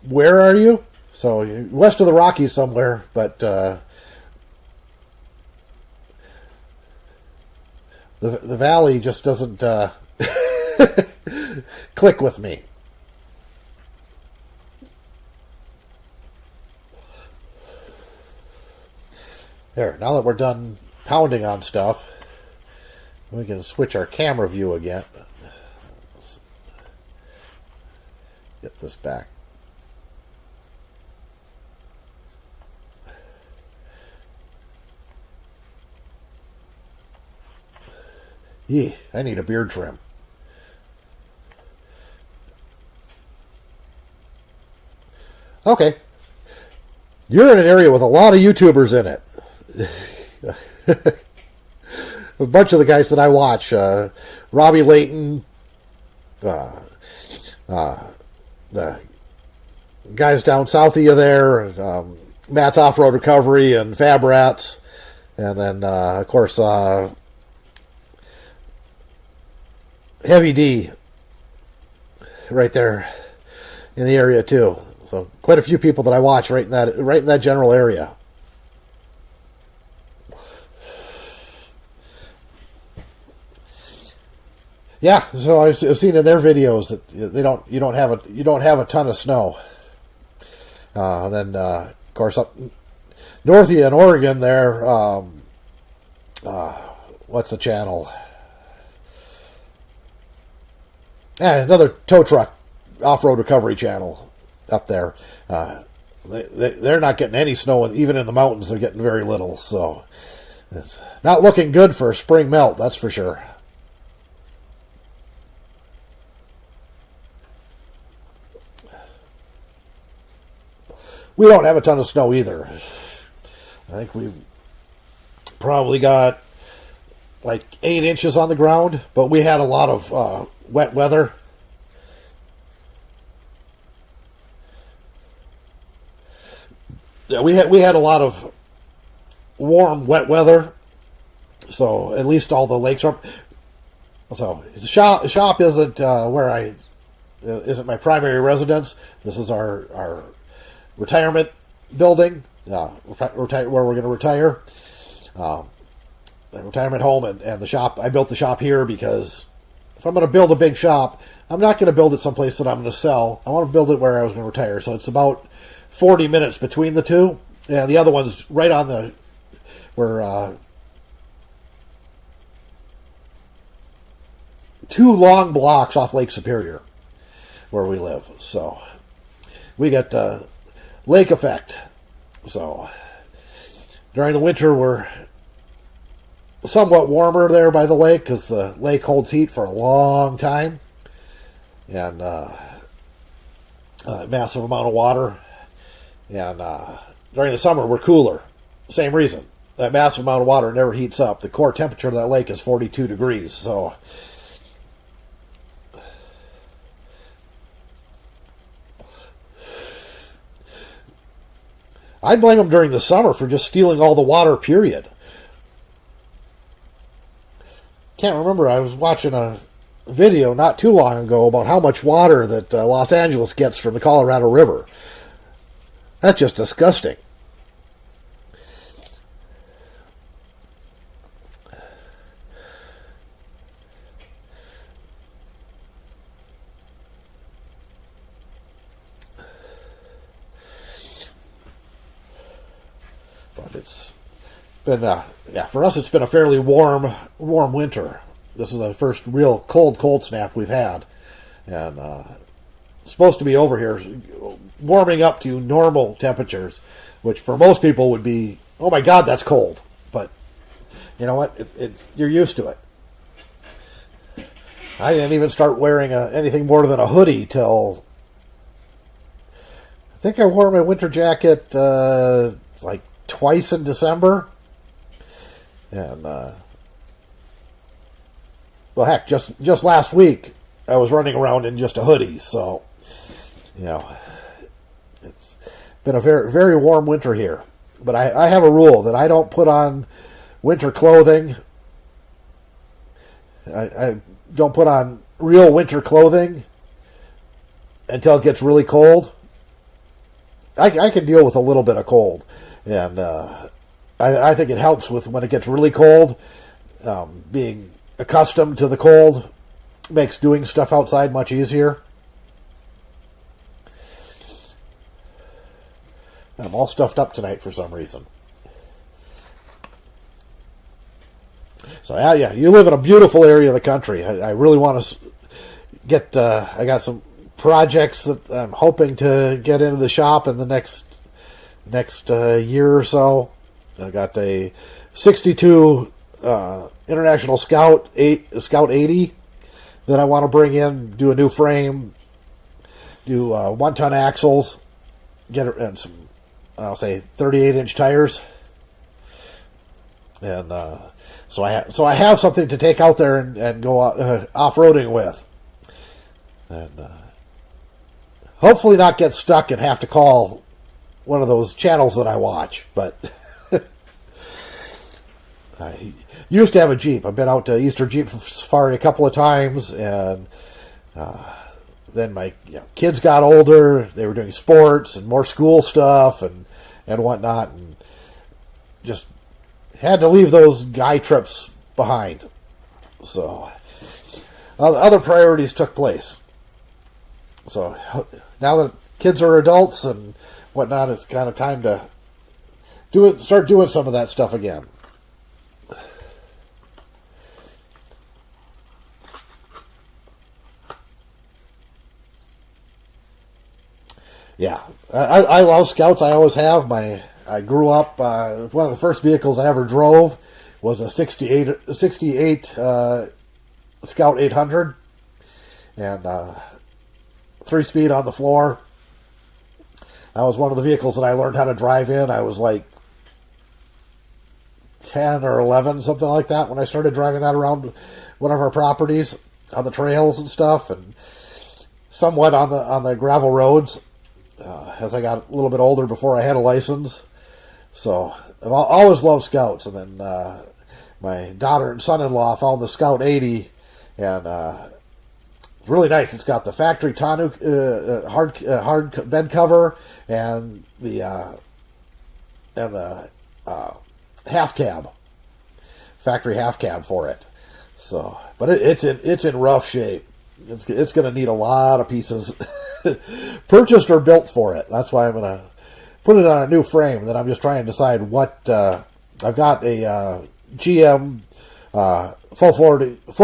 Where are you? So west of the Rockies somewhere, but the valley just doesn't click with me. There, now that we're done pounding on stuff, we can switch our camera view again. Let's get this back. Yee, I need a beard trim. Okay. You're in an area with a lot of YouTubers in it. A bunch of the guys that I watch. Robbie Layton. The guys down south of you there. Matt's Off-Road Recovery and Fab Rats. And then, of course, Heavy D. right there in the area too. So quite a few people that I watch right in that general area. Yeah, so I've seen in their videos that you don't have a ton of snow. And then of course up north in Oregon there, what's the channel? Another tow truck off-road recovery channel up there. They're not getting any snow, even in the mountains. They're getting very little, so it's not looking good for a spring melt. That's for sure. We don't have a ton of snow either. I think we've probably got like 8 inches on the ground, but we had a lot of wet weather. Yeah, we had a lot of warm, wet weather, so at least all the lakes are. So the shop isn't isn't my primary residence. This is our retirement building, where we're going to retire. The retirement home and the shop. I built the shop here because if I'm going to build a big shop, I'm not going to build it someplace that I'm going to sell. I want to build it where I was going to retire. So it's about 40 minutes between the two. And the other one's right on two long blocks off Lake Superior where we live. So we get lake effect. So during the winter, we're somewhat warmer there by the lake because the lake holds heat for a long time, and a massive amount of water. And during the summer, we're cooler. Same reason. That massive amount of water never heats up. The core temperature of that lake is 42 degrees. So I'd blame them during the summer for just stealing all the water, period. Can't remember. I was watching a video not too long ago about how much water that Los Angeles gets from the Colorado River. That's just disgusting. But it's been, for us it's been a fairly warm winter. This is the first real cold snap we've had. And supposed to be over here warming up to normal temperatures, which for most people would be, oh my God, that's cold. But you know what? It's you're used to it. I didn't even start wearing anything more than a hoodie till I think I wore my winter jacket like twice in December. And well, heck, just last week I was running around in just a hoodie. So you know, it's been a very, very warm winter here. But I have a rule that I don't put on winter clothing. I don't put on real winter clothing until it gets really cold. I can deal with a little bit of cold. And I think it helps with when it gets really cold. Being accustomed to the cold makes doing stuff outside much easier. I'm all stuffed up tonight for some reason. So yeah, you live in a beautiful area of the country. I really want to get. I got some projects that I'm hoping to get into the shop in the next year or so. I got a '62 International Scout 80 that I want to bring in, do a new frame, do 1-ton axles, get it, and some, I'll say 38-inch tires, and so I have something to take out there and go off-roading with, and hopefully not get stuck and have to call one of those channels that I watch. But I used to have a Jeep. I've been out to Eastern Jeep Safari a couple of times, and then my kids got older. They were doing sports and more school stuff and whatnot, and just had to leave those guy trips behind. So other priorities took place. So now that kids are adults and whatnot, it's kind of time to start doing some of that stuff again. Yeah, I love Scouts. I always have. I grew up. One of the first vehicles I ever drove was a '68 Scout 800, and 3-speed on the floor. That was one of the vehicles that I learned how to drive in. I was like 10 or 11, something like that, when I started driving that around one of our properties on the trails and stuff, and somewhat on the gravel roads. As I got a little bit older before I had a license. So I've always loved Scouts. And then my daughter and son-in-law found the Scout 80, and it's really nice. It's got the factory tonneau, hard bed cover, and the half cab, factory half cab for it. So, but it's in rough shape. It's going to need a lot of pieces purchased or built for it. That's why I'm going to put it on a new frame. Then I'm just trying to decide what I've got a GM full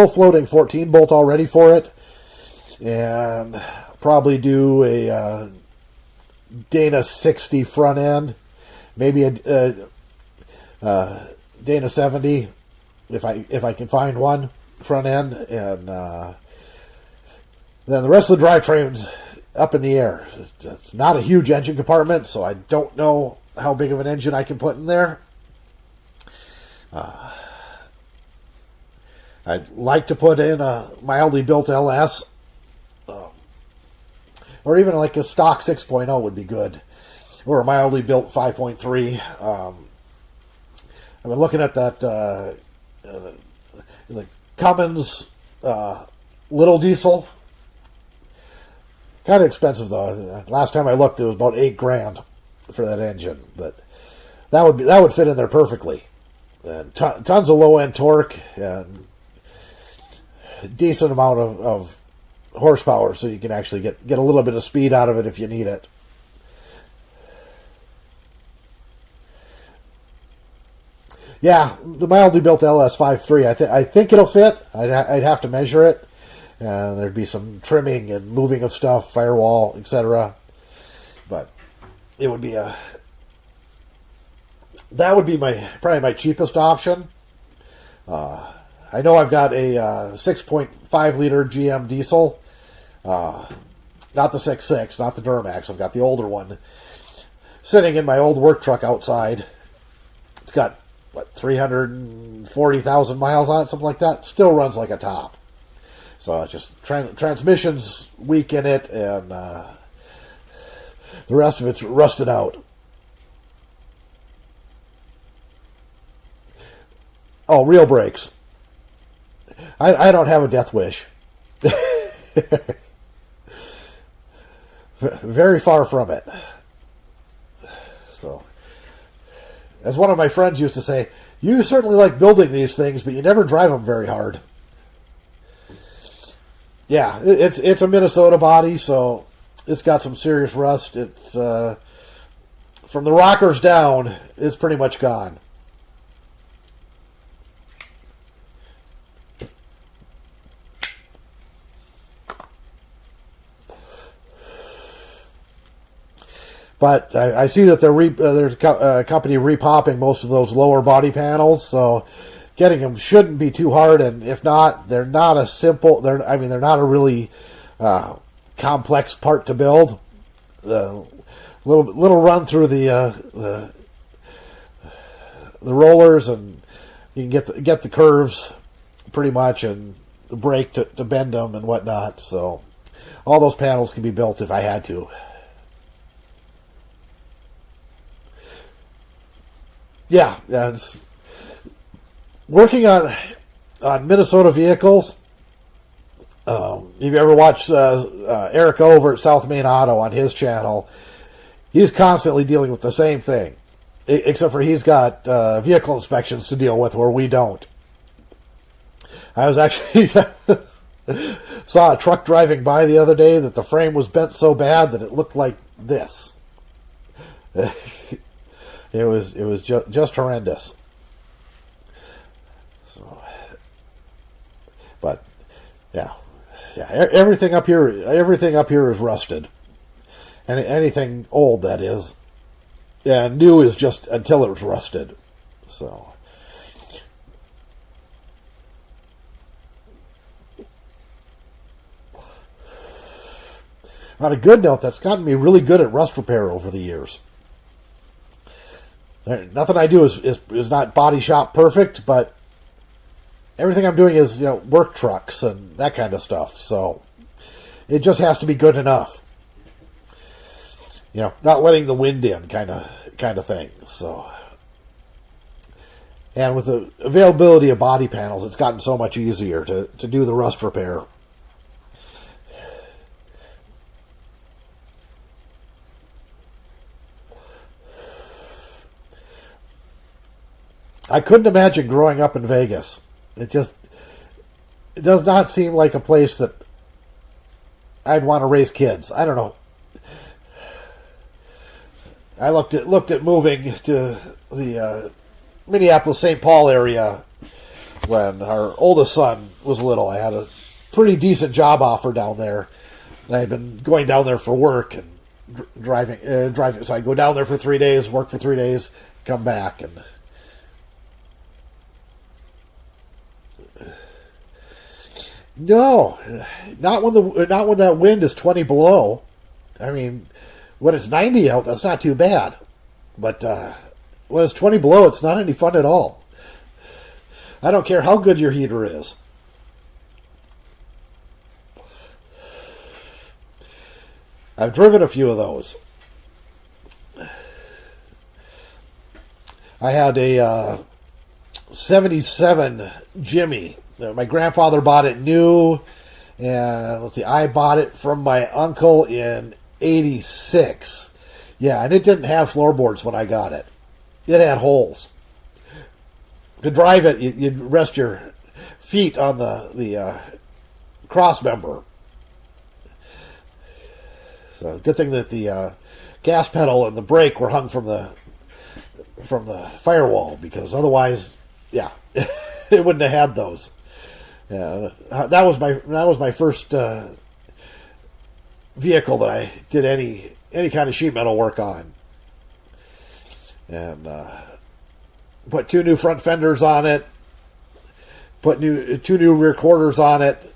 floating 14 bolt already for it, and probably do a Dana 60 front end, maybe a Dana 70 if I can find one front end, and then the rest of the drivetrain's up in the air. It's not a huge engine compartment, so I don't know how big of an engine I can put in there. I'd like to put in a mildly built LS, or even like a stock 6.0 would be good, or a mildly built 5.3. I've been looking at that the Cummins little diesel. Kind of expensive though. Last time I looked, it was about $8,000 for that engine, but that would fit in there perfectly. And tons of low end torque and decent amount of horsepower, so you can actually get a little bit of speed out of it if you need it. Yeah, the mildly built LS 5.3. I think it'll fit. I'd have to measure it. There'd be some trimming and moving of stuff, firewall, etc. But it would be that would be probably my cheapest option. I know I've got a 6.5 liter GM diesel, not the 6.6, not the Duramax. I've got the older one sitting in my old work truck outside. It's got 340,000 miles on it, something like that. Still runs like a top. So it's just transmission's weak in it, and the rest of it's rusted out. Oh, real brakes. I don't have a death wish. Very far from it. So, as one of my friends used to say, you certainly like building these things, but you never drive them very hard. Yeah, it's a Minnesota body, so it's got some serious rust. It's from the rockers down, it's pretty much gone. But I see that there's a company repopping most of those lower body panels, so getting them shouldn't be too hard. And if not, they're not a simple. They're not a really complex part to build. Little run through the rollers, and you can get the curves pretty much, and the brake to bend them and whatnot. So all those panels can be built if I had to. Yeah, it's working on Minnesota vehicles. If you ever watch Eric over at South Main Auto on his channel, he's constantly dealing with the same thing, except for he's got vehicle inspections to deal with where we don't. I was actually saw a truck driving by the other day that the frame was bent so bad that it looked like this. It was just horrendous. So, but yeah, everything up here is rusted. And anything old, that is. Yeah, new is just until it's rusted. So. On a good note, that's gotten me really good at rust repair over the years. Nothing I do is not body shop perfect, but everything I'm doing is, work trucks and that kind of stuff. So it just has to be good enough. Not letting the wind in kind of thing. So, and with the availability of body panels, it's gotten so much easier to do the rust repair. I couldn't imagine growing up in Vegas. It does not seem like a place that I'd want to raise kids. I don't know. I looked at moving to the Minneapolis St. Paul area when our oldest son was little. I had a pretty decent job offer down there. I had been going down there for work and driving. So I'd go down there for 3 days, work for 3 days, come back, and no, not when that wind is 20 below. I mean, when it's 90 out, that's not too bad. But when it's 20 below, it's not any fun at all. I don't care how good your heater is. I've driven a few of those. I had a 77 Jimmy. My grandfather bought it new, and I bought it from my uncle in '86. Yeah, and it didn't have floorboards when I got it. It had holes. To drive it, you'd rest your feet on the cross member. So good thing that the gas pedal and the brake were hung from the firewall, because otherwise, yeah, it wouldn't have had those. Yeah, that was my first vehicle that I did any kind of sheet metal work on, and put 2 new front fenders on it, put 2 new rear quarters on it,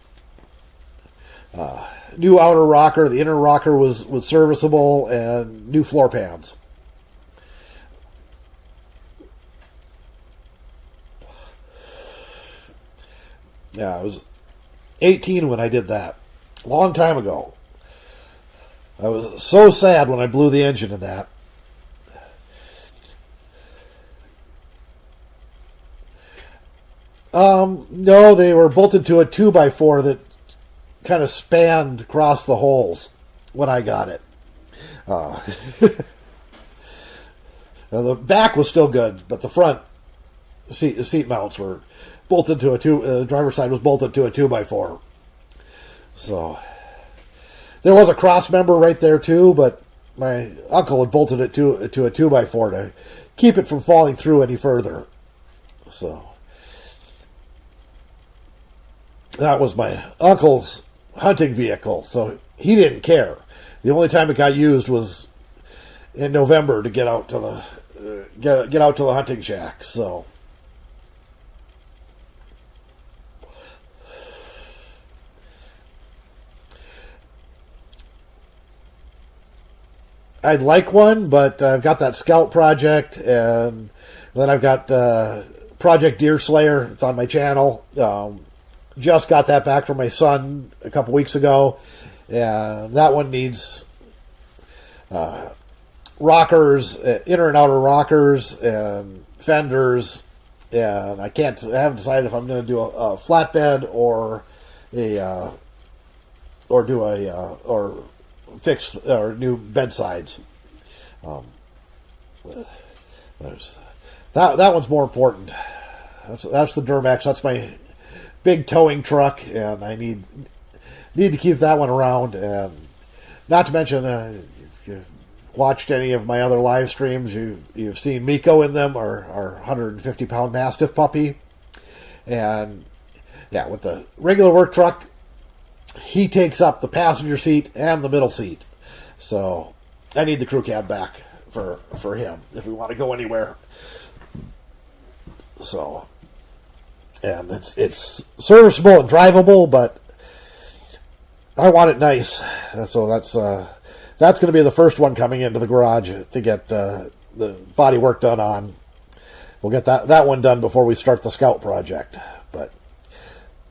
new outer rocker. The inner rocker was serviceable, and new floor pans. Yeah, I was 18 when I did that. A long time ago. I was so sad when I blew the engine in that. No, they were bolted to a 2x4 that kind of spanned across the holes when I got it. The back was still good, but the front seat mounts were bolted to the driver's side was bolted to a 2x4. So there was a cross member right there too, but my uncle had bolted it to a 2x4 to keep it from falling through any further. So that was my uncle's hunting vehicle, so he didn't care. The only time it got used was in November to get out to the hunting shack. So I'd like one, but I've got that Scout project, and then I've got Project Deer Slayer. It's on my channel. Just got that back from my son a couple weeks ago, and that one needs rockers, inner and outer rockers, and fenders, and I haven't decided if I'm going to do a flatbed or a or do a or fix or new bedsides. There's that one's more important. That's the Duramax. That's my big towing truck, and I need to keep that one around. And not to mention, if you watched any of my other live streams, you've seen Miko in them, our 150-pound Mastiff puppy. And yeah, with the regular work truck, he takes up the passenger seat and the middle seat. So I need the crew cab back for him if we want to go anywhere. So, and it's serviceable and drivable, but I want it nice. So that's going to be the first one coming into the garage to get the body work done on. We'll get that one done before we start the Scout project, but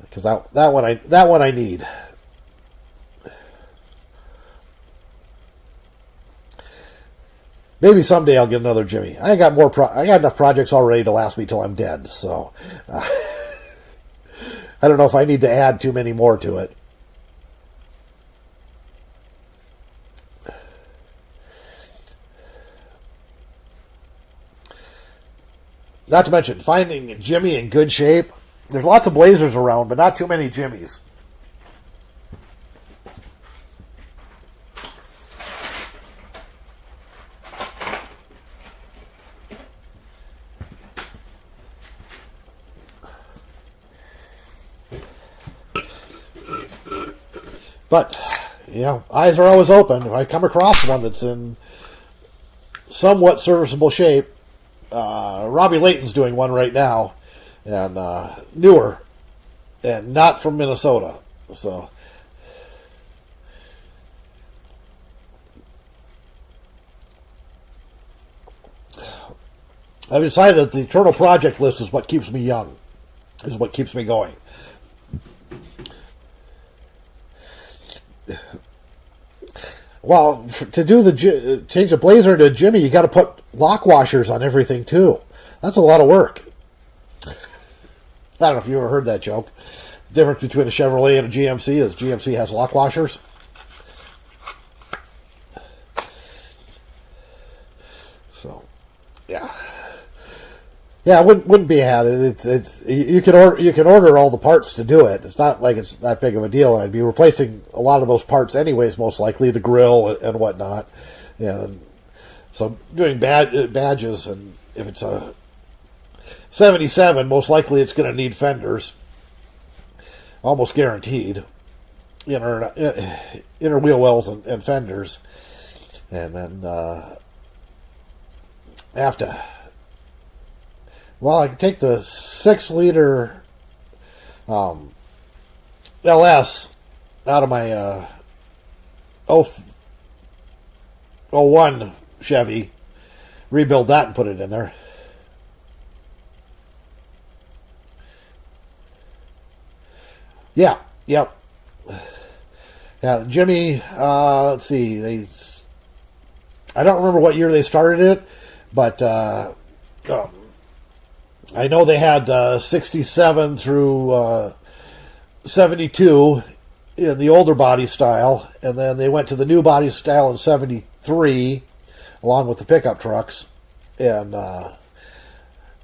because that one I need. Maybe someday I'll get another Jimmy. I got enough projects already to last me till I'm dead. So I don't know if I need to add too many more to it. Not to mention finding Jimmy in good shape. There's lots of Blazers around, but not too many Jimmys. But, eyes are always open. If I come across one that's in somewhat serviceable shape, Robbie Layton's doing one right now, and newer, and not from Minnesota. So, I've decided that the Eternal Project list is what keeps me young, is what keeps me going. Well, to do change the Blazer to Jimmy, you got to put lock washers on everything too. That's a lot of work. I don't know if you ever heard that joke. The difference between a Chevrolet and a GMC is GMC has lock washers. So, yeah. Yeah, it wouldn't be had. It's you can order all the parts to do it. It's not like it's that big of a deal. I'd be replacing a lot of those parts anyways, most likely the grill and whatnot. Yeah, so doing badges, and if it's a 77, most likely it's going to need fenders, almost guaranteed. Inner wheel wells and fenders, and then have to. Well, I can take the 6-liter LS out of my 01 Chevy, rebuild that and put it in there. Yeah, yep. Yeah, Jimmy, let's see, I don't remember what year they started it, but I know they had 67 through 72 in the older body style, and then they went to the new body style in 73, along with the pickup trucks, and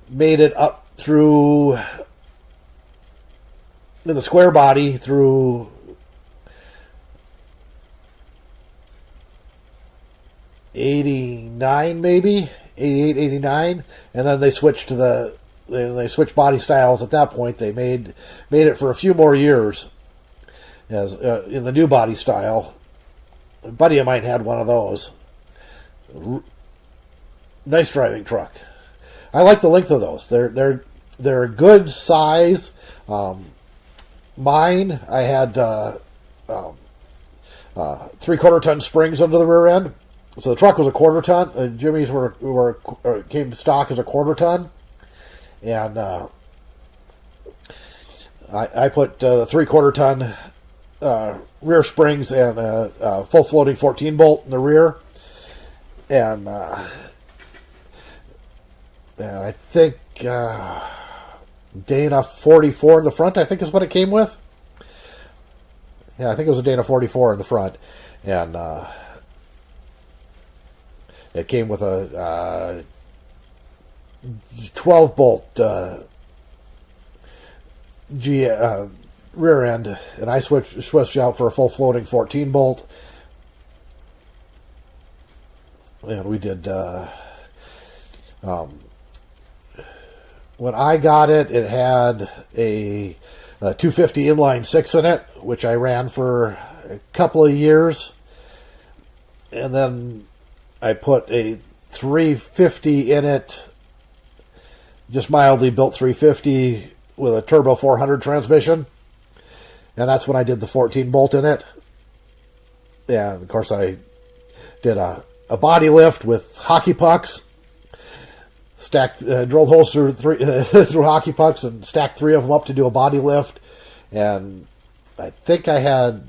made it up through in the square body through 89, maybe 88, 89, and then they switched to they switched body styles. At that point, they made it for a few more years as in the new body style. A buddy of mine had one of those. Nice driving truck. I like the length of those. They're a good size. Mine, I had 3/4 ton springs under the rear end. So the truck was a 1/4 ton. Jimmy's came stock as a 1/4 ton. And I put 3/4 ton rear springs and a full floating 14 bolt in the rear, and I think Dana 44 in the front, I think is what it came with. Yeah, I think it was a Dana 44 in the front, and it came with a 12 bolt rear end, and I switched out for a full floating 14 bolt, and we did. When I got it, it had a 250 inline 6 in it, which I ran for a couple of years, and then I put a 350 in it, just mildly built 350 with a turbo 400 transmission, and that's when I did the 14 bolt in it. Yeah, of course I did a body lift with hockey pucks, stacked, drilled holes through through hockey pucks and stacked 3 of them up to do a body lift, and I think I had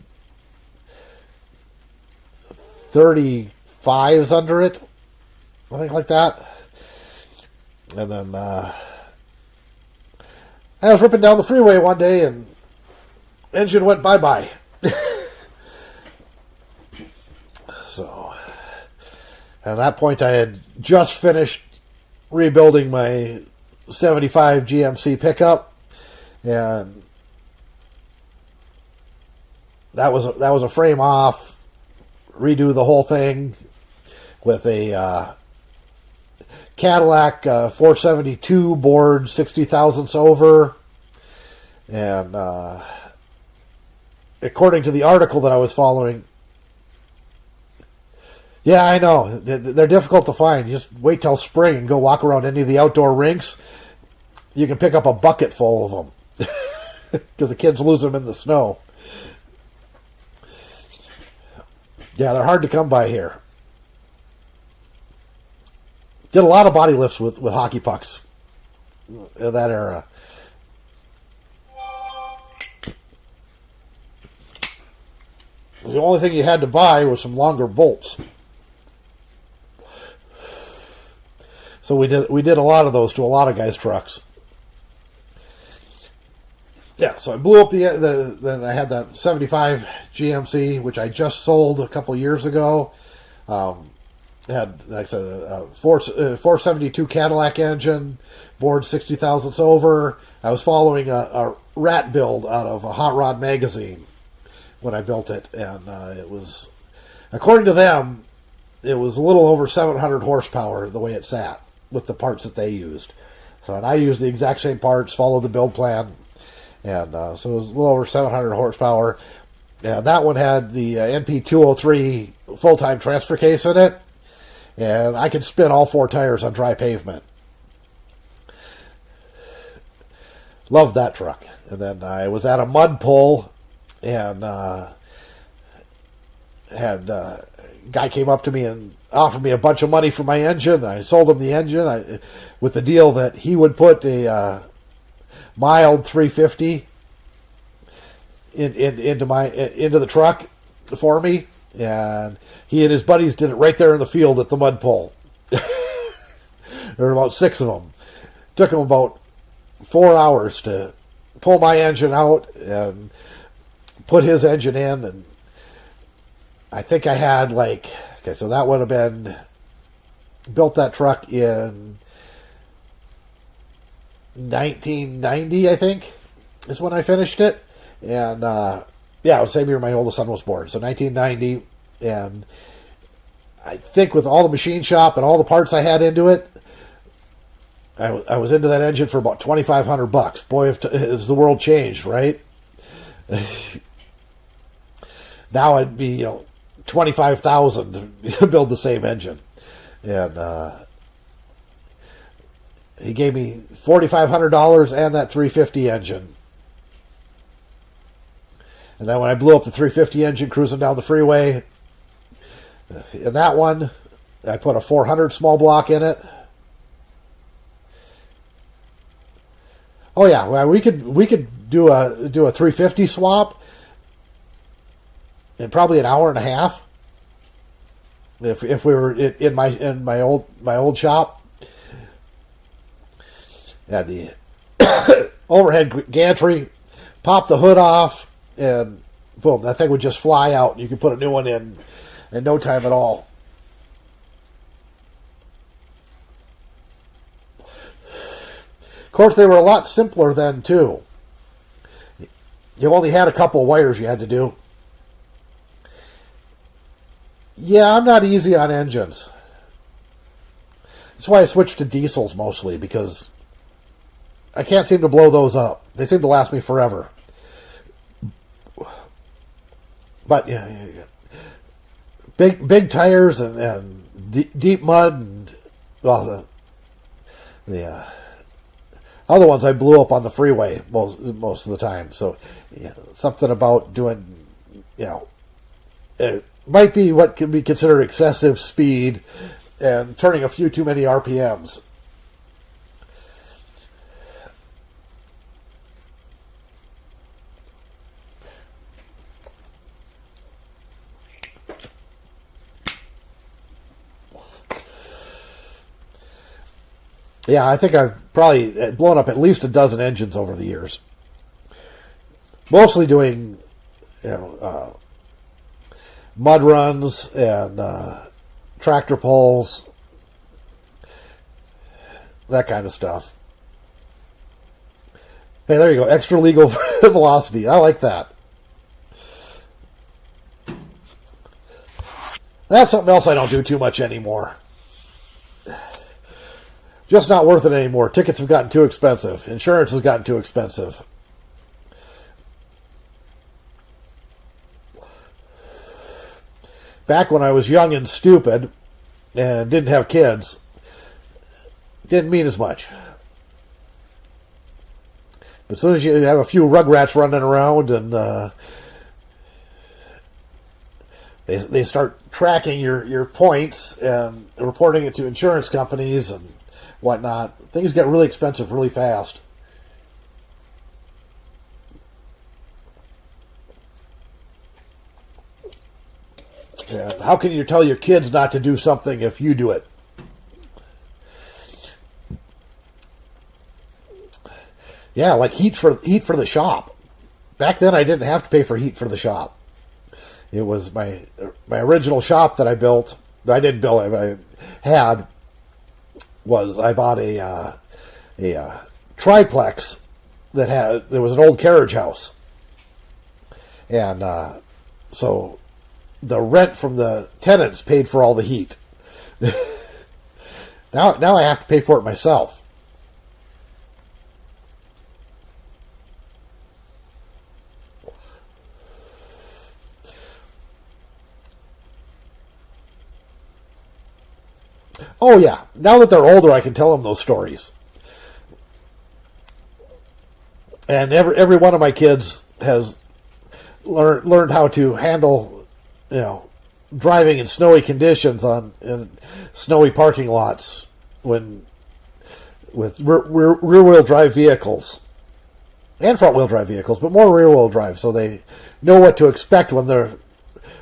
35s under it, I think, like that. And then I was ripping down the freeway one day, and engine went bye-bye. So, at that point, I had just finished rebuilding my 75 GMC pickup, and that was a frame off, redo the whole thing with a Cadillac 472 board 60 thousandths over, and according to the article that I was following, yeah, I know, they're difficult to find. Just wait till spring and go walk around any of the outdoor rinks. You can pick up a bucket full of them because the kids lose them in the snow. Yeah, they're hard to come by here. Did a lot of body lifts with hockey pucks in that era. The only thing you had to buy was some longer bolts. So we did a lot of those to a lot of guys' trucks. Yeah, so I blew up then I had that 75 GMC, which I just sold a couple years ago. Had, like I said, a 472 Cadillac engine, board 60 thousandths over. I was following a rat build out of a Hot Rod magazine when I built it, and it was, according to them, it was a little over 700 horsepower the way it sat with the parts that they used. So, and I used the exact same parts, followed the build plan, and so it was a little over 700 horsepower. And that one had the NP203 full-time transfer case in it, and I could spin all 4 tires on dry pavement. Loved that truck. And then I was at a mud pull, and had a guy came up to me and offered me a bunch of money for my engine. I sold him the engine with the deal that he would put a mild 350 into the truck for me, and he and his buddies did it right there in the field at the mud pull. There were about 6 of them. Took them about 4 hours to pull my engine out and put his engine in, and I think I had so that would have been, built that truck in 1990, I think, is when I finished it. And, yeah, it was the same year my oldest son was born, so 1990. And I think with all the machine shop and all the parts I had into it, I was into that engine for about $2,500. Boy, has the world changed, right? Now it'd be, $25,000 to build the same engine. And he gave me $4,500 and that 350 engine. And then when I blew up the 350 engine cruising down the freeway, in that one, I put a 400 small block in it. Oh yeah, well, we could do a 350 swap in probably an hour and a half. If we were in my old shop. Had the overhead gantry, pop the hood off, and boom, that thing would just fly out. You could put a new one in no time at all. Of course, they were a lot simpler then, too. You only had a couple of wires you had to do. Yeah, I'm not easy on engines. That's why I switched to diesels mostly, because I can't seem to blow those up. They seem to last me forever. But yeah, big tires and deep mud, and well, the other ones I blew up on the freeway most of the time. So yeah, something about doing, it might be what can be considered excessive speed and turning a few too many RPMs. Yeah, I think I've probably blown up at least a dozen engines over the years. Mostly doing, mud runs and tractor pulls, that kind of stuff. Hey, there you go. Extra legal velocity. I like that. That's something else I don't do too much anymore. Just not worth it anymore. Tickets have gotten too expensive. Insurance has gotten too expensive. Back when I was young and stupid and didn't have kids, it didn't mean as much. But as soon as you have a few rugrats running around and they start tracking your points and reporting it to insurance companies and whatnot, things get really expensive really fast. And how can you tell your kids not to do something if you do it? Yeah, like heat for the shop. Back then, I didn't have to pay for heat for the shop. It was my original shop that I built. I didn't build. I had. I bought a triplex there was an old carriage house, and so the rent from the tenants paid for all the heat. Now I have to pay for it myself. Oh yeah, now that they're older, I can tell them those stories. And every one of my kids has learned how to handle, driving in snowy conditions in snowy parking lots with rear-wheel drive vehicles and front-wheel drive vehicles, but more rear-wheel drive, so they know what to expect when their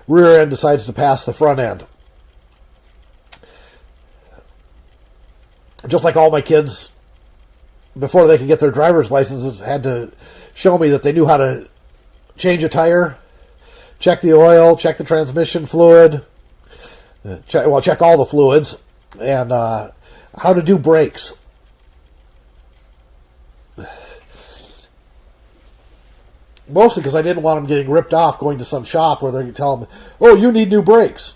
rear end decides to pass the front end. Just like all my kids, before they could get their driver's licenses, had to show me that they knew how to change a tire, check the oil, check the transmission fluid, check all the fluids, and how to do brakes. Mostly because I didn't want them getting ripped off going to some shop where they're going to tell them, oh, you need new brakes.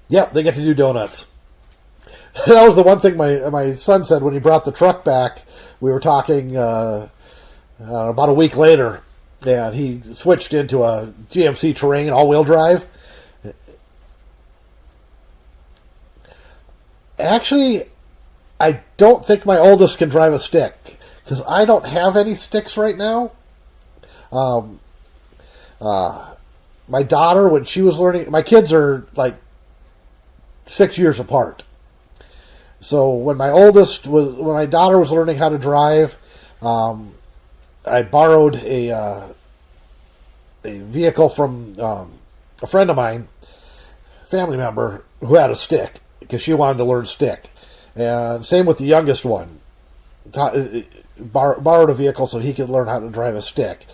Yep, they get to do donuts. That was the one thing my son said when he brought the truck back. We were talking about a week later, and he switched into a GMC Terrain all-wheel drive. Actually, I don't think my oldest can drive a stick, because I don't have any sticks right now. My daughter, when she was learning, my kids are like 6 years apart. So when my daughter was learning how to drive, I borrowed a vehicle from a friend of mine, family member, who had a stick because she wanted to learn stick. And same with the youngest one. borrowed a vehicle so he could learn how to drive a stick.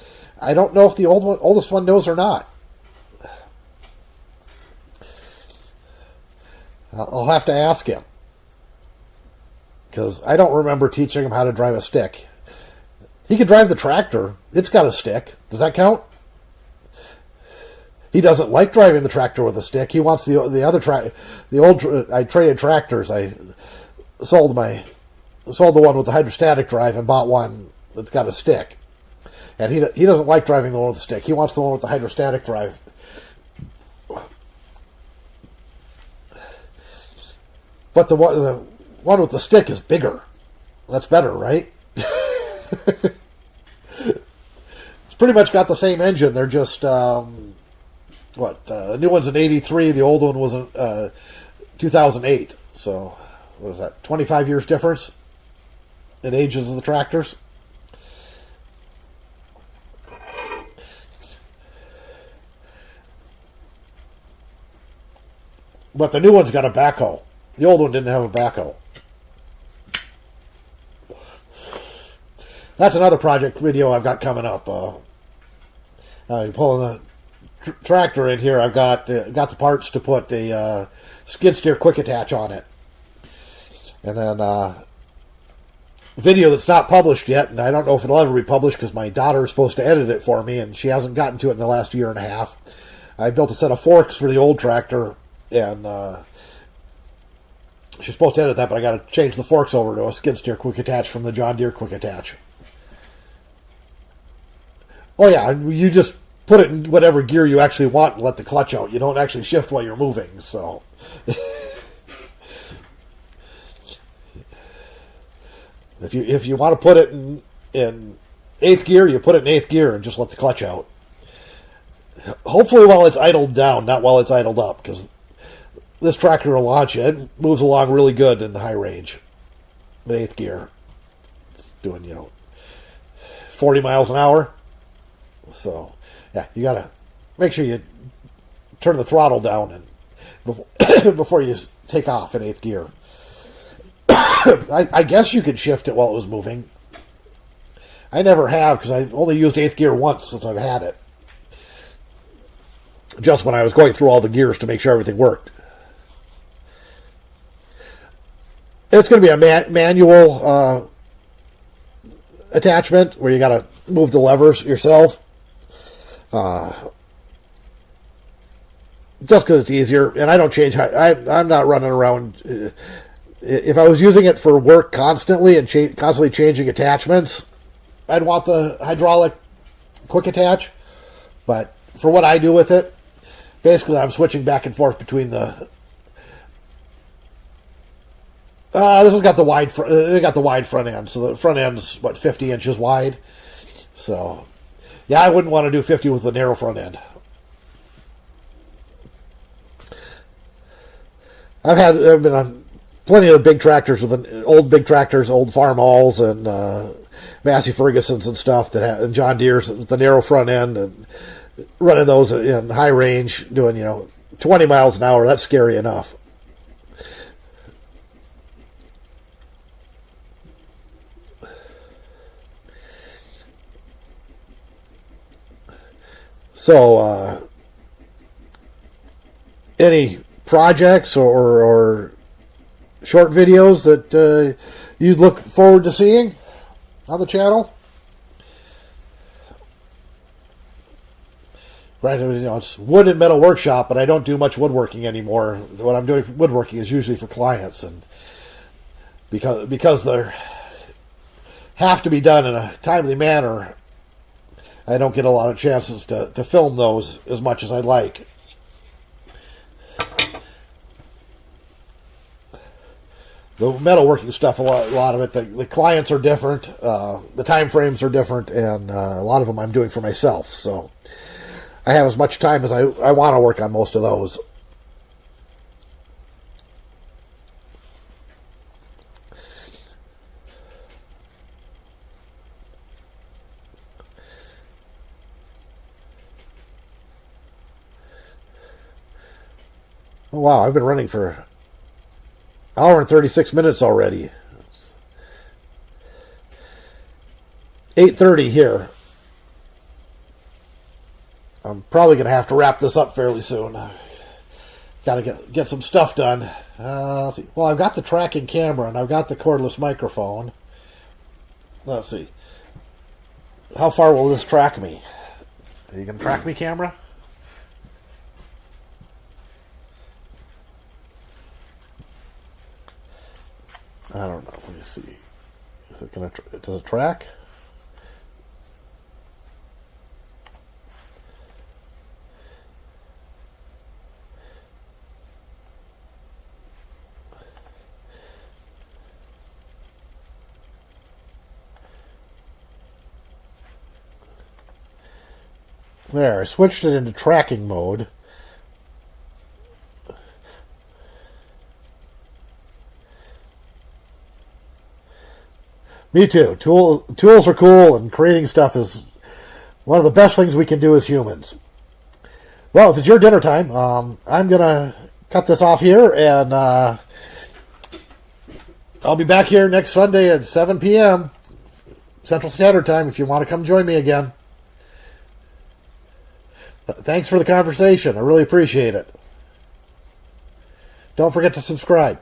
I don't know if the oldest one knows or not. I'll have to ask him, because I don't remember teaching him how to drive a stick. He could drive the tractor. It's got a stick. Does that count? He doesn't like driving the tractor with a stick. He wants the other the old. I traded tractors. I sold the one with the hydrostatic drive and bought one that's got a stick. And he doesn't like driving the one with the stick. He wants the one with the hydrostatic drive. But the one with the stick is bigger. That's better, right? It's pretty much got the same engine. They're just, the new one's an 83. The old one was a 2008. So, what is that, 25 years difference in ages of the tractors? But the new one's got a backhoe. The old one didn't have a backhoe. That's another project video I've got coming up. Pulling the tractor in here. I've got the parts to put a skid steer quick attach on it. And then video that's not published yet, and I don't know if it'll ever be published because my daughter is supposed to edit it for me, and she hasn't gotten to it in the last year and a half. I built a set of forks for the old tractor, and she's supposed to edit that, but I got to change the forks over to a skid steer quick attach from the John Deere quick attach. Oh yeah, you just put it in whatever gear you actually want and let the clutch out. You don't actually shift while you're moving, so. If you want to put it in 8th gear, you put it in 8th gear and just let the clutch out. Hopefully while it's idled down, not while it's idled up, because this tractor will launch you. It moves along really good in the high range. In 8th gear. It's doing, 40 miles an hour. So, yeah, you got to make sure you turn the throttle down and before you take off in 8th gear. I guess you could shift it while it was moving. I never have, because I've only used 8th gear once since I've had it. Just when I was going through all the gears to make sure everything worked. It's going to be a manual attachment where you got to move the levers yourself. Just because it's easier, and I don't change. I'm not running around. If I was using it for work constantly and constantly changing attachments, I'd want the hydraulic quick attach. But for what I do with it, basically I'm switching back and forth between the. This has got the wide. They got the wide front end, so the front end's 50 inches wide. So, yeah, I wouldn't want to do 50 with the narrow front end. I've been on plenty of big tractors with old big tractors, old Farm Alls and Massey Fergusons and stuff and John Deere's with the narrow front end, and running those in high range, doing 20 miles an hour. That's scary enough. So, any projects or short videos that you'd look forward to seeing on the channel? Right, it's wood and metal workshop, but I don't do much woodworking anymore. What I'm doing for woodworking is usually for clients, and because they have to be done in a timely manner, I don't get a lot of chances to film those as much as I'd like. The metalworking stuff, a lot of it, the clients are different, the time frames are different, and a lot of them I'm doing for myself. So I have as much time as I want to work on most of those. Oh, wow, I've been running for an hour and 36 minutes already. 8:30 here. I'm probably going to have to wrap this up fairly soon. Got to get some stuff done. Well, I've got the tracking camera and I've got the cordless microphone. Let's see. How far will this track me? Are you going to track me, camera? I don't know. Let me see. Is it going to? Does it track? There, I switched it into tracking mode. Me too. Tools are cool, and creating stuff is one of the best things we can do as humans. Well, if it's your dinner time, I'm going to cut this off here, and I'll be back here next Sunday at 7 p.m. Central Standard Time if you want to come join me again. Thanks for the conversation. I really appreciate it. Don't forget to subscribe.